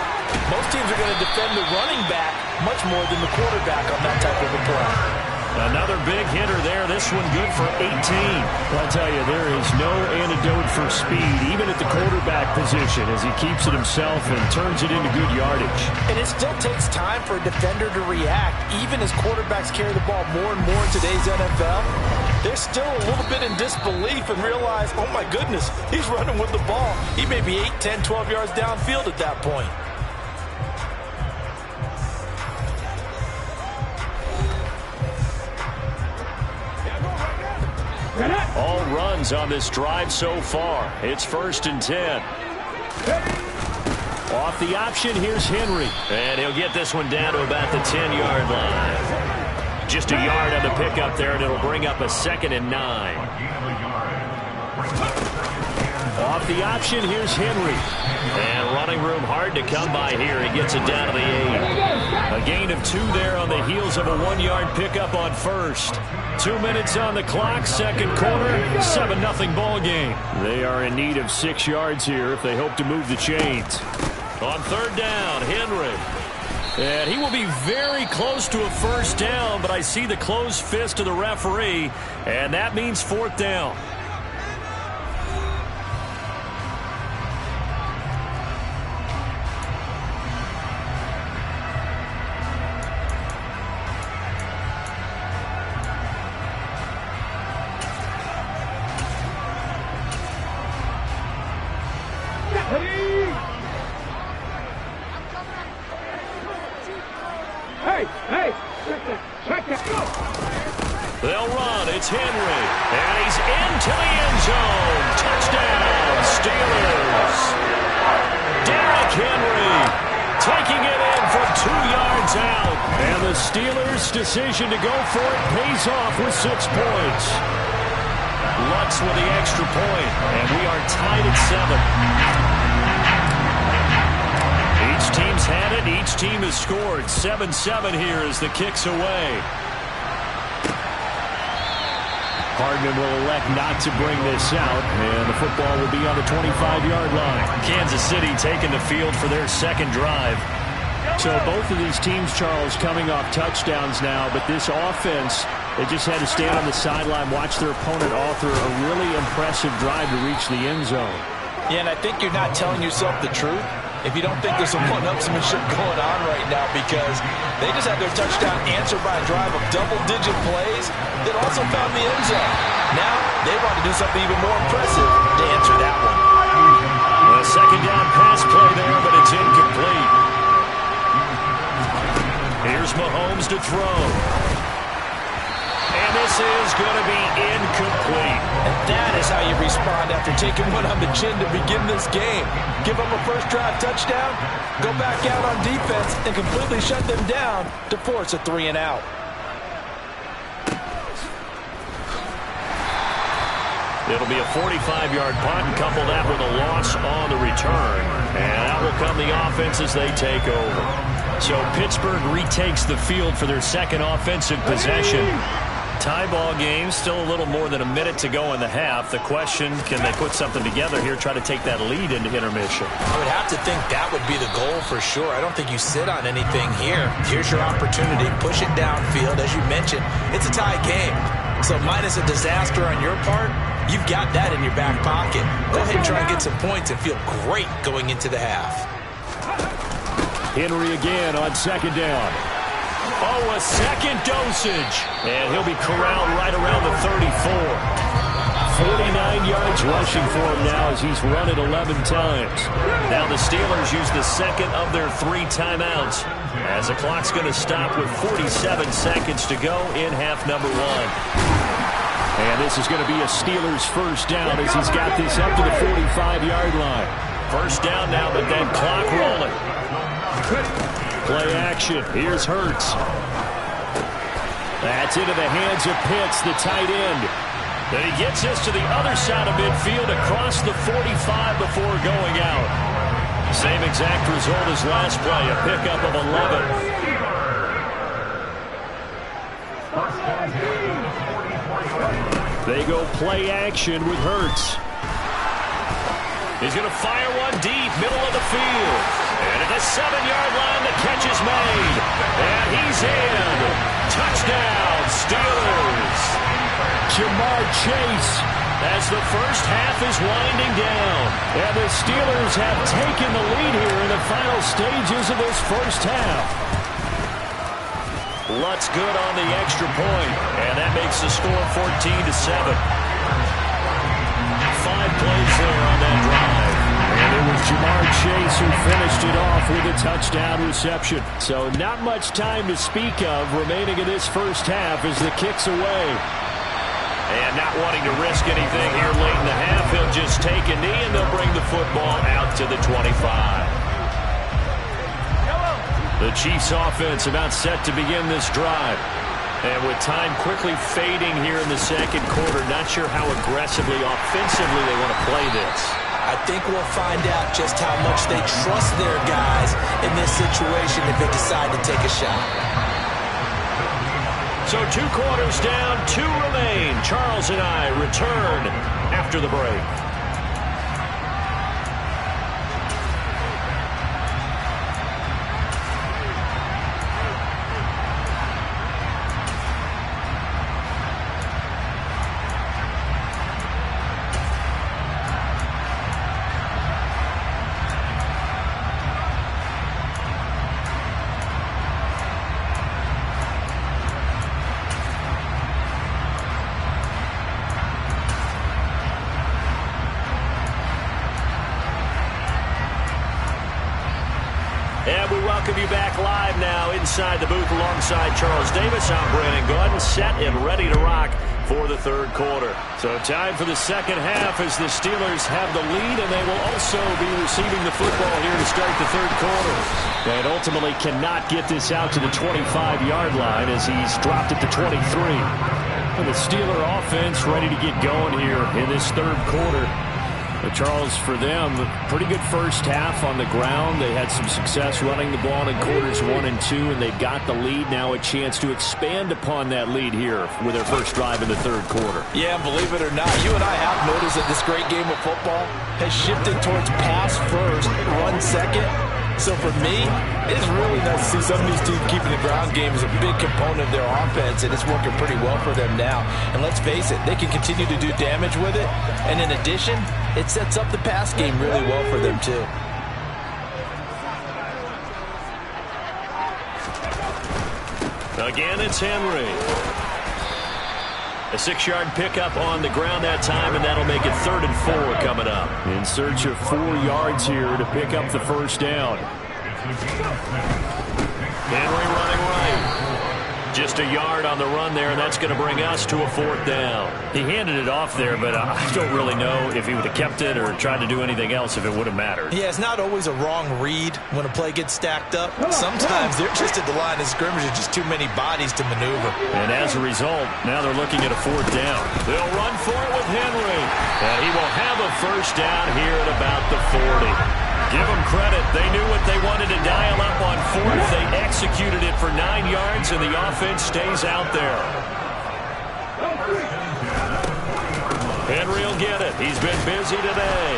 most teams are going to defend the running back much more than the quarterback on that type of a play. Another big hitter there. This one good for 18. Well, I tell you, there is no antidote for speed, even at the quarterback position, as he keeps it himself and turns it into good yardage. And it still takes time for a defender to react, even as quarterbacks carry the ball more and more in today's NFL. They're still a little bit in disbelief and realize, oh my goodness, he's running with the ball. He may be 8, 10, 12 yards downfield at that point. All runs on this drive so far. It's 1st and 10. Off the option, here's Henry. And he'll get this one down to about the 10-yard line. Just a yard on the pickup there, and it'll bring up a 2nd and 9. Off the option, here's Henry. And running room hard to come by here. He gets it down to the 8. A gain of 2 there on the heels of a 1-yard pickup on first. 2 minutes on the clock, second quarter, 7-0 ball game. They are in need of 6 yards here if they hope to move the chains. On third down, Henry. And he will be very close to a first down, but I see the closed fist of the referee, and that means 4th down. They'll run. It's Henry. And he's into the end zone. Touchdown, Steelers. Derrick Henry taking it in from 2 yards out. And the Steelers' decision to go for it pays off with 6 points. Lutz with the extra point. And we are tied at 7. Each team's had it. Each team has scored. 7-7 here as the kick's away. Hardman will elect not to bring this out, and the football will be on the 25-yard line. Kansas City taking the field for their second drive. So both of these teams, Charles, coming off touchdowns now, but this offense, they just had to stand on the sideline, watch their opponent author a really impressive drive to reach the end zone. Yeah, and I think you're not telling yourself the truth if you don't think there's some one-upsmanship going on right now, because they just had their touchdown answered by a drive of double-digit plays that also found the end zone. Now they want to do something even more impressive to answer that one. A second down pass play there, but it's incomplete. Here's Mahomes to throw. And this is going to be incomplete. And that is how you respond after taking one on the chin to begin this game. Give them a first drive touchdown, go back out on defense, and completely shut them down to force a 3-and-out. It'll be a 45-yard punt and couple that with a loss on the return. And out will come the offense as they take over. So Pittsburgh retakes the field for their second offensive possession. tie ball game, still a little more than a minute to go in the half. The question, can they put something together here, try to take that lead into intermission? I would have to think that would be the goal for sure. I don't think you sit on anything here. Here's your opportunity. Push it downfield. As you mentioned, it's a tie game. So minus a disaster on your part, you've got that in your back pocket. Go ahead and try and get some points and feel great going into the half. Henry again on second down. Oh, a second dosage. And he'll be corralled right around the 34. 49 yards rushing for him now as he's run it 11 times. Now the Steelers use the second of their 3 timeouts as the clock's going to stop with 47 seconds to go in half number 1. And this is going to be a Steelers first down as he's got this up to the 45-yard line. First down now, but then clock rolling. Play action. Here's Hurts. That's into the hands of Pitts, the tight end. Then he gets this to the other side of midfield across the 45 before going out. Same exact result as last play, a pickup of 11. They go play action with Hurts. He's going to fire one deep, middle of the field. And at the 7-yard line, the catch is made. And he's in. Touchdown, Steelers. Jamar Chase. As the first half is winding down. And the Steelers have taken the lead here in the final stages of this first half. Lutz good on the extra point. And that makes the score 14-7. 5 plays there on that drive. And it was Jamar Chase who finished it off with a touchdown reception. So not much time to speak of remaining in this first half as the kick's away. And not wanting to risk anything here late in the half, he'll just take a knee and they'll bring the football out to the 25. The Chiefs offense about set to begin this drive. And with time quickly fading here in the second quarter, not sure how aggressively, offensively they want to play this. I think we'll find out just how much they trust their guys in this situation if they decide to take a shot. So 2 quarters down, 2 remain. Charles and I return after the break. And we welcome you back live now inside the booth alongside Charles Davis. I'm Brandon Gordon, set and ready to rock for the third quarter. So time for the second half as the Steelers have the lead, and they will also be receiving the football here to start the third quarter. And ultimately cannot get this out to the 25-yard line as he's dropped at the 23. And the Steeler offense ready to get going here in this third quarter. But Charles, for them, pretty good first half on the ground. They had some success running the ball in quarters 1 and 2, and they've got the lead now, a chance to expand upon that lead here with their first drive in the third quarter. Yeah, believe it or not, you and I have noticed that this great game of football has shifted towards pass first, run second. So for me, it's really nice to see some of these teams keeping the ground game as a big component of their offense, and it's working pretty well for them now. And let's face it, they can continue to do damage with it. And in addition, it sets up the pass game really well for them too. Again, it's Henry. A 6-yard pickup on the ground that time, and that'll make it 3rd and 4 coming up. In search of 4 yards here to pick up the first down. Henry running right. Just a yard on the run there, and that's going to bring us to a 4th down. He handed it off there, but I don't really know if he would have kept it or tried to do anything else if it would have mattered. Yeah, it's not always a wrong read when a play gets stacked up. Sometimes they're just at the line of scrimmage with just too many bodies to maneuver. And as a result, now they're looking at a 4th down. They'll run for it with Henry. And he will have a first down here at about the 40. Give them credit. They knew what they wanted to dial up on 4th. They executed it for 9 yards, and the offense stays out there. Henry will get it. He's been busy today.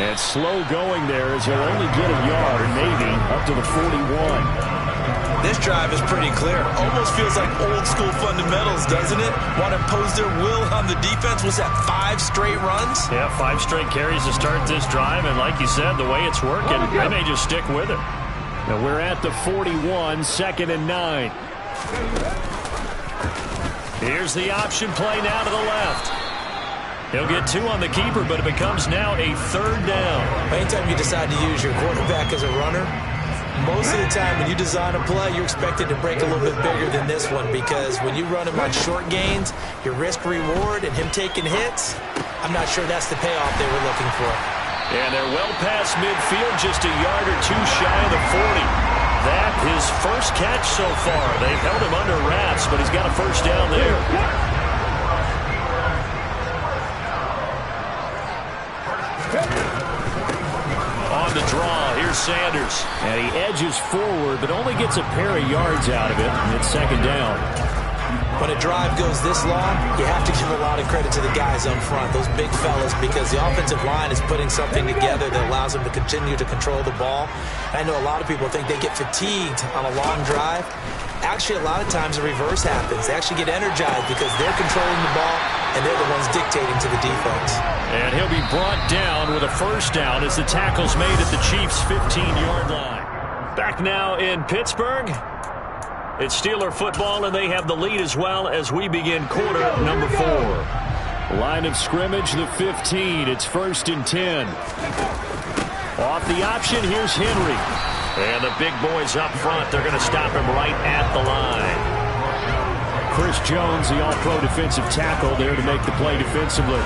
And slow going there as he'll only get a yard, maybe up to the 41. This drive is pretty clear. Almost feels like old school fundamentals, doesn't it? Want to impose their will on the defense. Was that 5 straight runs? Yeah, 5 straight carries to start this drive. And like you said, the way it's working, they may just stick with it. Now we're at the 41, 2nd and 9. Here's the option play now to the left. He'll get 2 on the keeper, but it becomes now a 3rd down. Anytime you decide to use your quarterback as a runner, most of the time when you design a play, you're expected to break a little bit bigger than this one, because when you run him on short gains, your risk-reward and him taking hits, I'm not sure that's the payoff they were looking for. And they're well past midfield, just a yard or 2 shy of the 40. That his first catch so far. They've held him under wraps, but he's got a first down there. On the draw, here's Sanders. And he edges forward, but only gets a pair of yards out of it, and it's 2nd down. When a drive goes this long, you have to give a lot of credit to the guys up front, those big fellas, because the offensive line is putting something together that allows them to continue to control the ball. I know a lot of people think they get fatigued on a long drive. Actually, a lot of times the reverse happens. They actually get energized because they're controlling the ball, and they're the ones dictating to the defense. And he'll be brought down with a first down as the tackle's made at the Chiefs' 15-yard line. Back now in Pittsburgh. It's Steeler football, and they have the lead as well as we begin quarter number 4. Line of scrimmage, the 15. It's 1st and 10. Off the option, here's Henry. And the big boys up front, they're going to stop him right at the line. Chris Jones, the all-pro defensive tackle, there to make the play defensively.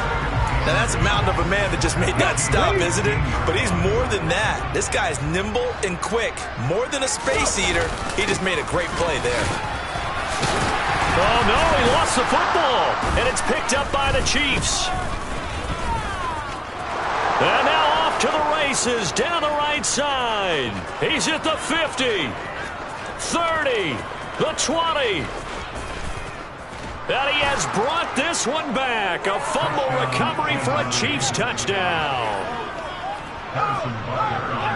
Now, that's a mountain of a man that just made that stop, isn't it? But he's more than that. This guy's nimble and quick. More than a space eater. He just made a great play there. Oh, no, he lost the football. And it's picked up by the Chiefs. And now off to the races down the right side. He's at the 50, 30, the 20. And he has brought this one back. A fumble recovery for a Chiefs touchdown.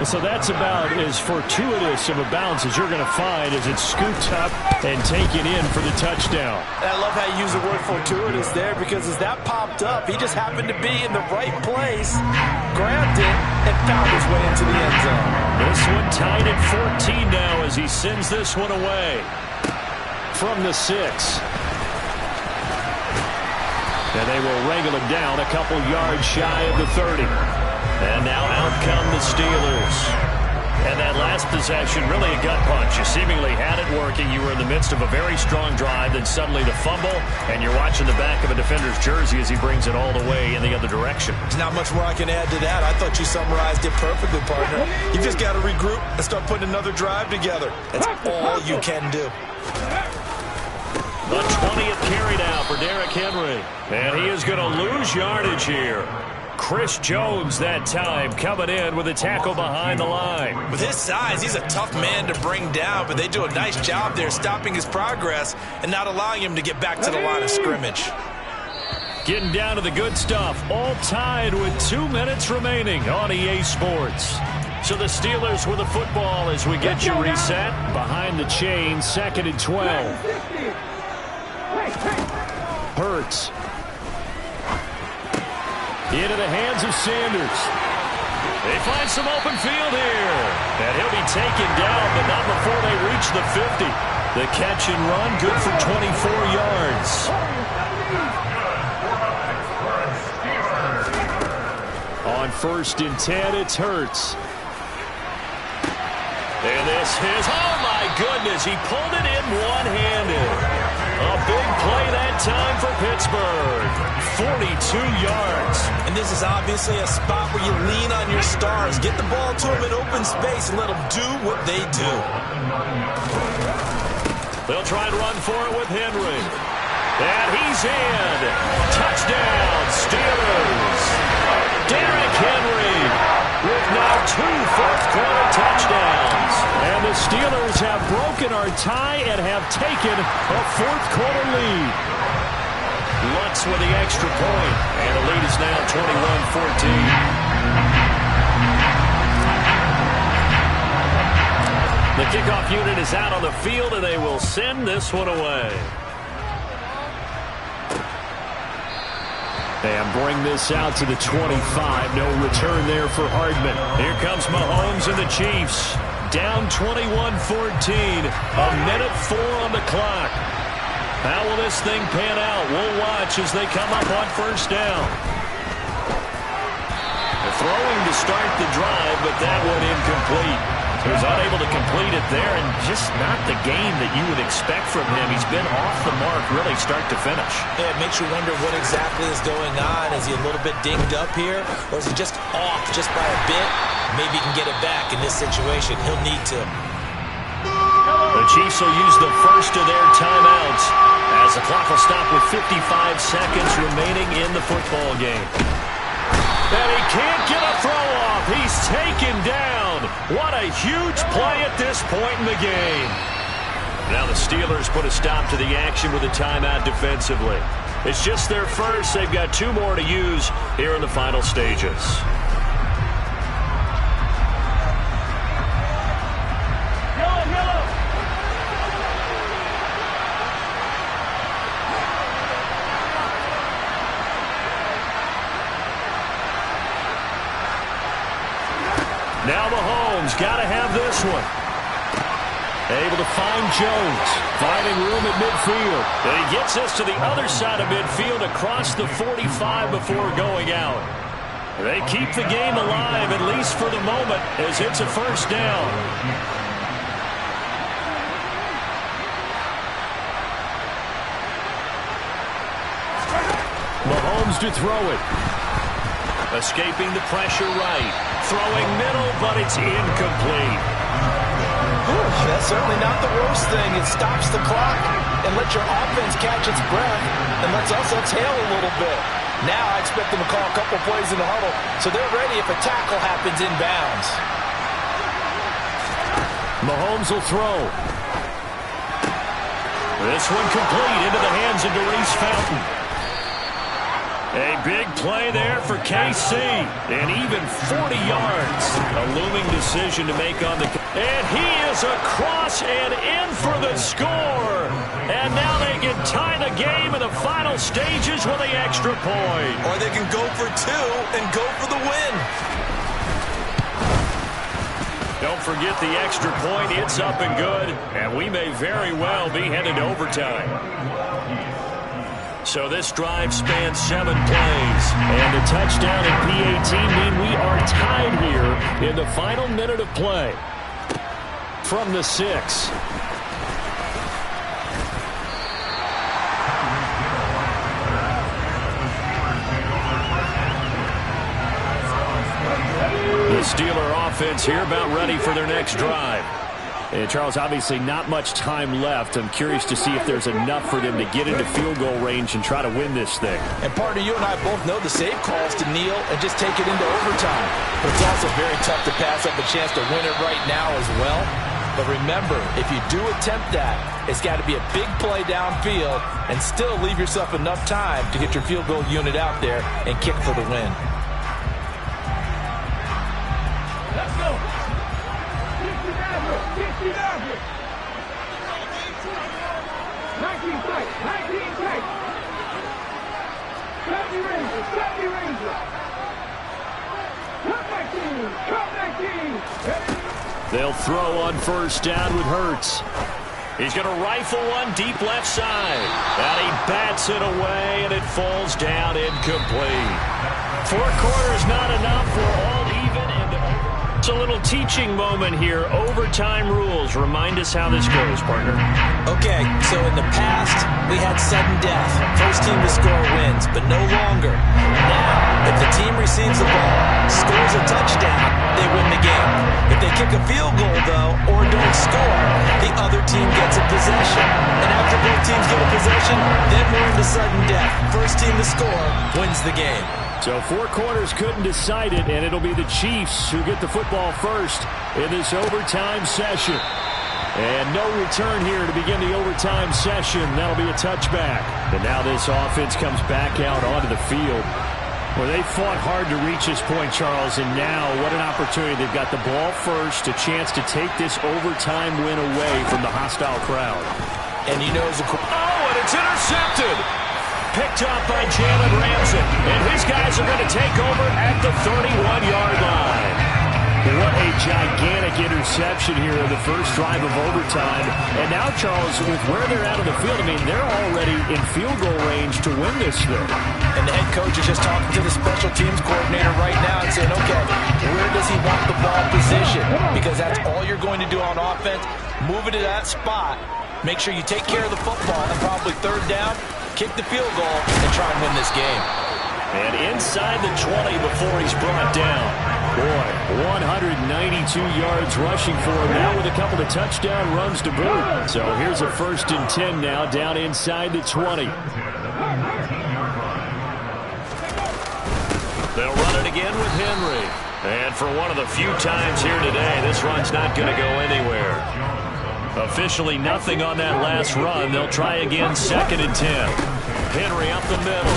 So that's about as fortuitous of a bounce as you're going to find as it's scooped up and taken in for the touchdown. I love how you use the word fortuitous there, because as that popped up, he just happened to be in the right place, grabbed it, and found his way into the end zone. This one tied at 14 now as he sends this one away. From the 6. And they will wrangle him down a couple yards shy of the 30. And now out come the Steelers. And that last possession, really a gut punch. You seemingly had it working. You were in the midst of a very strong drive, then suddenly the fumble, and you're watching the back of a defender's jersey as he brings it all the way in the other direction. There's not much more I can add to that. I thought you summarized it perfectly, partner. You just got to regroup and start putting another drive together. That's all you can do. The 20th carry now for Derrick Henry. And he is going to lose yardage here. Chris Jones that time coming in with a tackle behind the line. With his size, he's a tough man to bring down, but they do a nice job there stopping his progress and not allowing him to get back to the line of scrimmage. Getting down to the good stuff. All tied with 2 minutes remaining on EA Sports. So the Steelers with the football as we get you reset. Behind the chain, 2nd and 12. Hurts. Into the hands of Sanders. They find some open field here. And he'll be taken down, but not before they reach the 50. The catch and run, good for 24 yards. On 1st and 10, it's Hurts. And this is, oh my goodness, he pulled it in one-handed. A big play that time for Pittsburgh. 42 yards. And this is obviously a spot where you lean on your stars. Get the ball to them in open space and let them do what they do. They'll try and run for it with Henry. And he's in. Touchdown, Steelers. Derrick Henry with now 2 fourth-quarter touchdowns. And the Steelers have broken our tie and have taken a fourth-quarter lead. Lutz with the extra point. And the lead is now 21-14. The kickoff unit is out on the field, and they will send this one away. And bring this out to the 25. No return there for Hardman. Here comes Mahomes and the Chiefs. Down 21-14. A minute 4 on the clock. How will this thing pan out? We'll watch as they come up on first down. They're throwing to start the drive, but that one incomplete. He was unable to complete it there, and just not the game that you would expect from him. He's been off the mark really start to finish. Yeah, it makes you wonder what exactly is going on. Is he a little bit dinged up here, or is he just off just by a bit? Maybe he can get it back in this situation. He'll need to. The Chiefs will use the first of their timeouts as the clock will stop with 55 seconds remaining in the football game. And he can't get a throw off. He's taken down. What a huge play at this point in the game. Now the Steelers put a stop to the action with a timeout defensively. It's just their first. They've got 2 more to use here in the final stages. Now Mahomes got to have this one. Able to find Jones. Finding room at midfield. And he gets us to the other side of midfield across the 45 before going out. They keep the game alive, at least for the moment, as it's a first down. Mahomes to throw it. Escaping the pressure right. Throwing middle, but it's incomplete. That's certainly not the worst thing. It stops the clock and lets your offense catch its breath and lets us exhale a little bit. Now I expect them to call a couple plays in the huddle so they're ready if a tackle happens inbounds. Mahomes will throw. This one complete into the hands of Maurice Fountain. A big play there for KC. And even 40 yards. A looming decision to make on the... And he is across and in for the score. And now they can tie the game in the final stages with the extra point. Or they can go for 2 and go for the win. Don't forget the extra point. It's up and good. And we may very well be headed to overtime. So this drive spans 7 plays. And a touchdown and PAT mean we are tied here in the final minute of play. From the 6. The Steeler offense here about ready for their next drive. And Charles, obviously not much time left. I'm curious to see if there's enough for them to get into field goal range and try to win this thing. And partner, you and I both know the save calls to kneel and just take it into overtime. But it's also very tough to pass up a chance to win it right now as well. But remember, if you do attempt that, it's got to be a big play downfield and still leave yourself enough time to get your field goal unit out there and kick for the win. Let's go. 60 average. 19 tight. 19 tight. 70 Rangers. 70 Rangers. Cut 19. Cut 19. They'll throw on first down with Hurts. He's going to rifle one deep left side. And he bats it away, and it falls down incomplete. 4 quarters not enough. We're all even. It's a little teaching moment here. Overtime rules. Remind us how this goes, partner. Okay, so in the past, we had sudden death. First team to score wins, but no longer. Now, if the team receives the ball, scores a touchdown, they win the game. If they kick a field goal, though, or don't score, the other team gets a possession. And after both teams get a possession, then we're into sudden death. First team to score wins the game. So 4 quarters couldn't decide it, and it'll be the Chiefs who get the football first in this overtime session. And no return here to begin the overtime session. That'll be a touchback. And now this offense comes back out onto the field. Well, they fought hard to reach this point, Charles, and now what an opportunity. They've got the ball first, a chance to take this overtime win away from the hostile crowd. And he knows... And it's intercepted. Picked up by Jalen Ramsey. And his guys are going to take over at the 31-yard line. What a gigantic interception here in the first drive of overtime. And now, Charles, with where they're out of the field, I mean, they're already in field goal range to win this thing. And the head coach is just talking to the special teams coordinator right now and saying, okay, where does he want the ball positioned? Because that's all you're going to do on offense. Move it to that spot. Make sure you take care of the football and probably third down, kick the field goal, and try and win this game. And inside the 20 before he's brought down. Boy, 192 yards rushing for him now with a couple of touchdown runs to boot. So here's a 1st and 10 now down inside the 20. They'll run it again with Henry. And for one of the few times here today, this run's not going to go anywhere. Officially nothing on that last run. They'll try again 2nd and 10. Henry up the middle.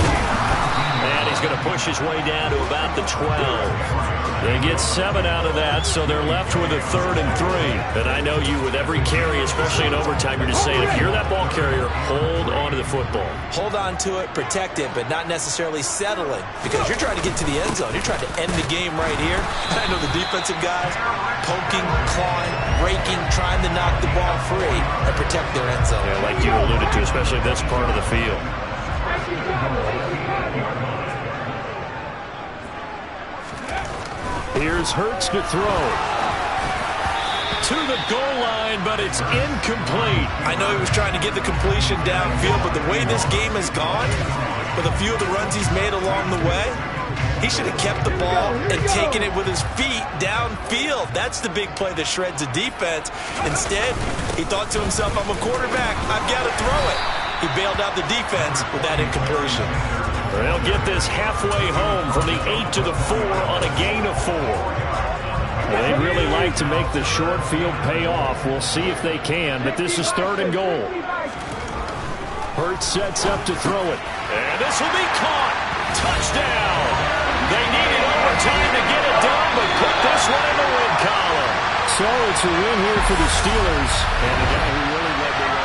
And he's going to push his way down to about the 12. They get 7 out of that, so they're left with a 3rd and 3. And I know you, with every carry, especially in overtime, you're just saying, if you're that ball carrier, hold on to the football. Hold on to it, protect it, but not necessarily settling, because you're trying to get to the end zone. You're trying to end the game right here. I know the defensive guys poking, clawing, raking, trying to knock the ball free and protect their end zone. Yeah, like you alluded to, especially this part of the field. Here's Hurts to throw. To the goal line, but it's incomplete. I know he was trying to get the completion downfield, but the way this game has gone, with a few of the runs he's made along the way, he should have kept the ball and taken it with his feet downfield. That's the big play that shreds a defense. Instead, he thought to himself, I'm a quarterback, I've got to throw it. He bailed out the defense with that incompletion. They'll get this halfway home from the 8 to the 4 on a gain of 4. They'd really like to make the short field pay off. We'll see if they can, but this is 3rd and goal. Hurts sets up to throw it. And this will be caught. Touchdown. They needed overtime to get it done, but put this one in the win column. So it's a win here for the Steelers, and the guy who really led the way.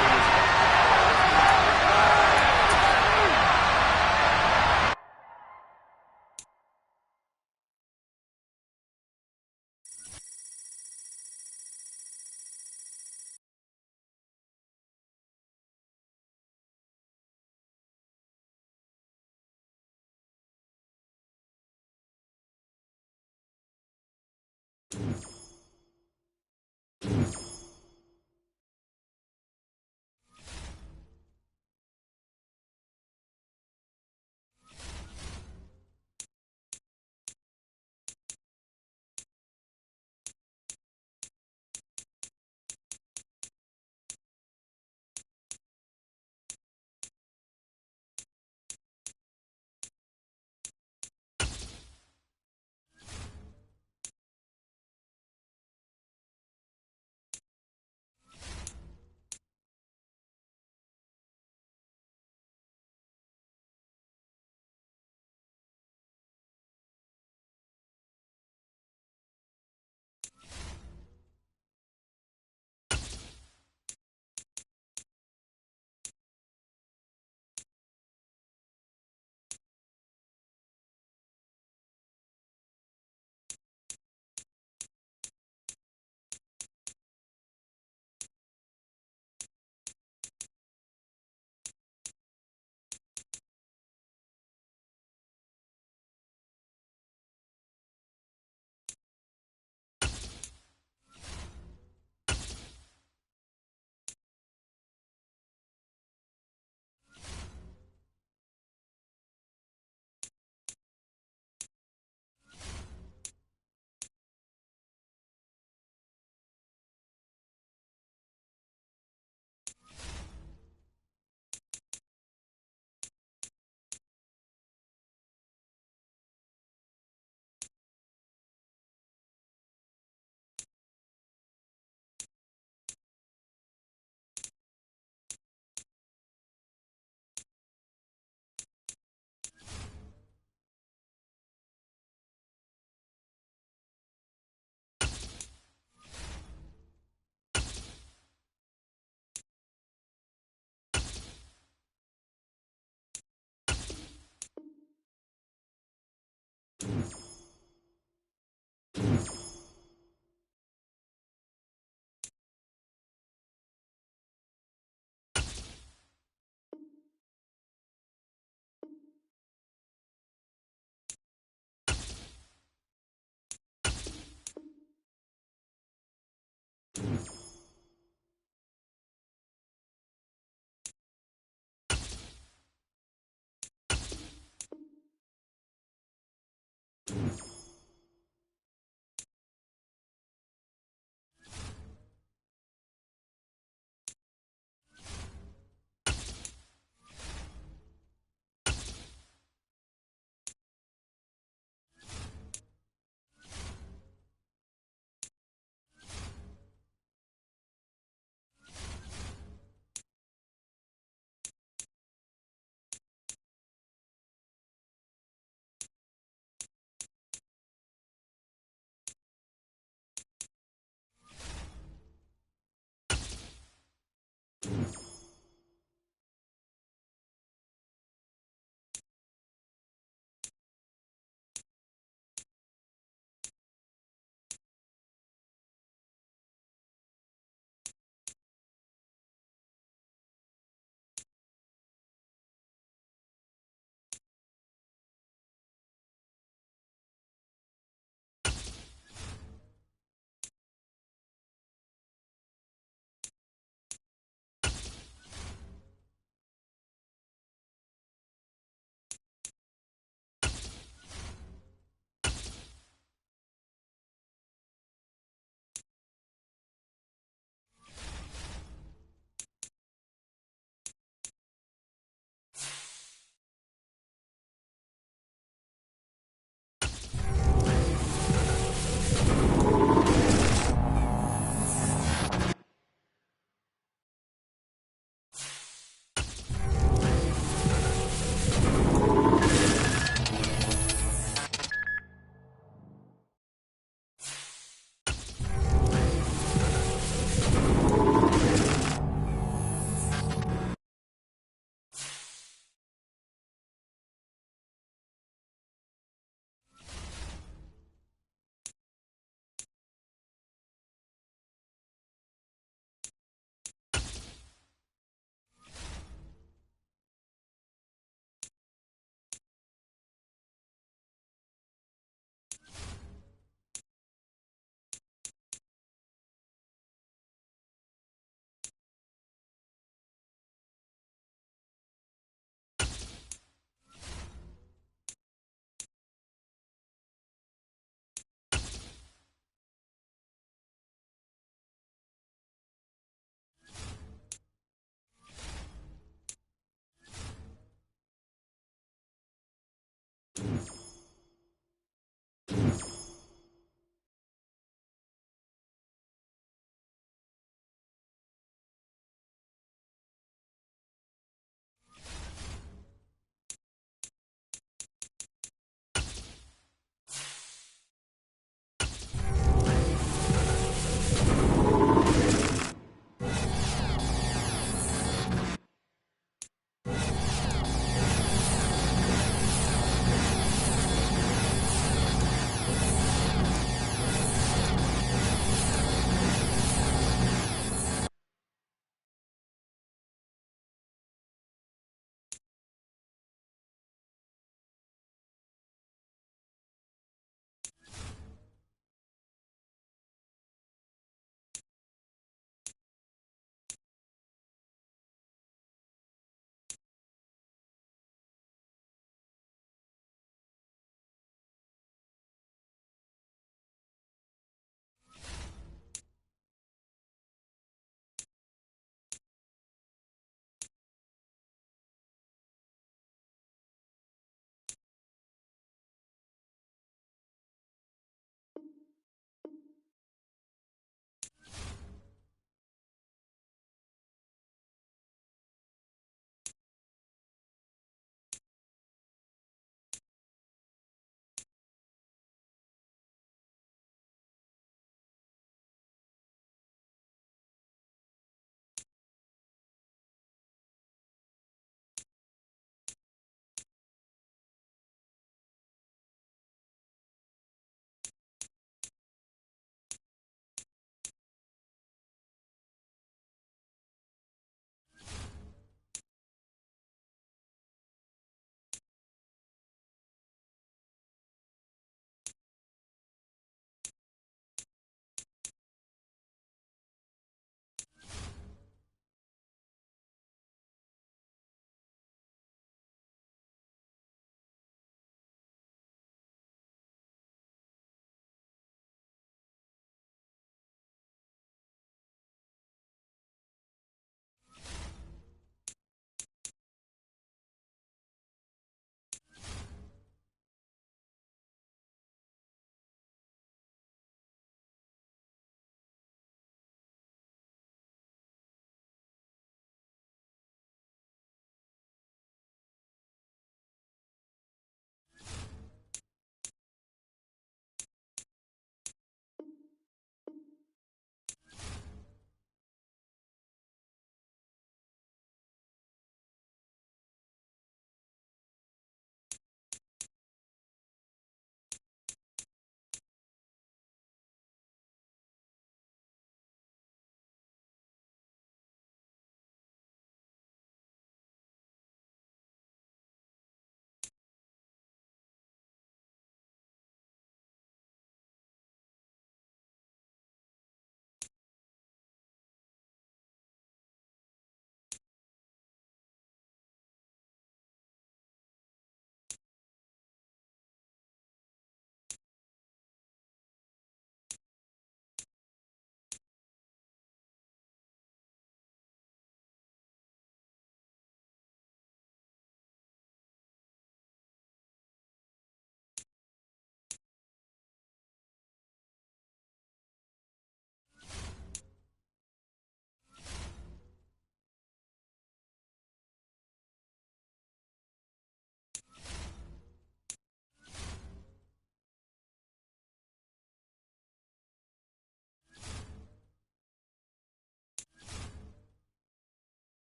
you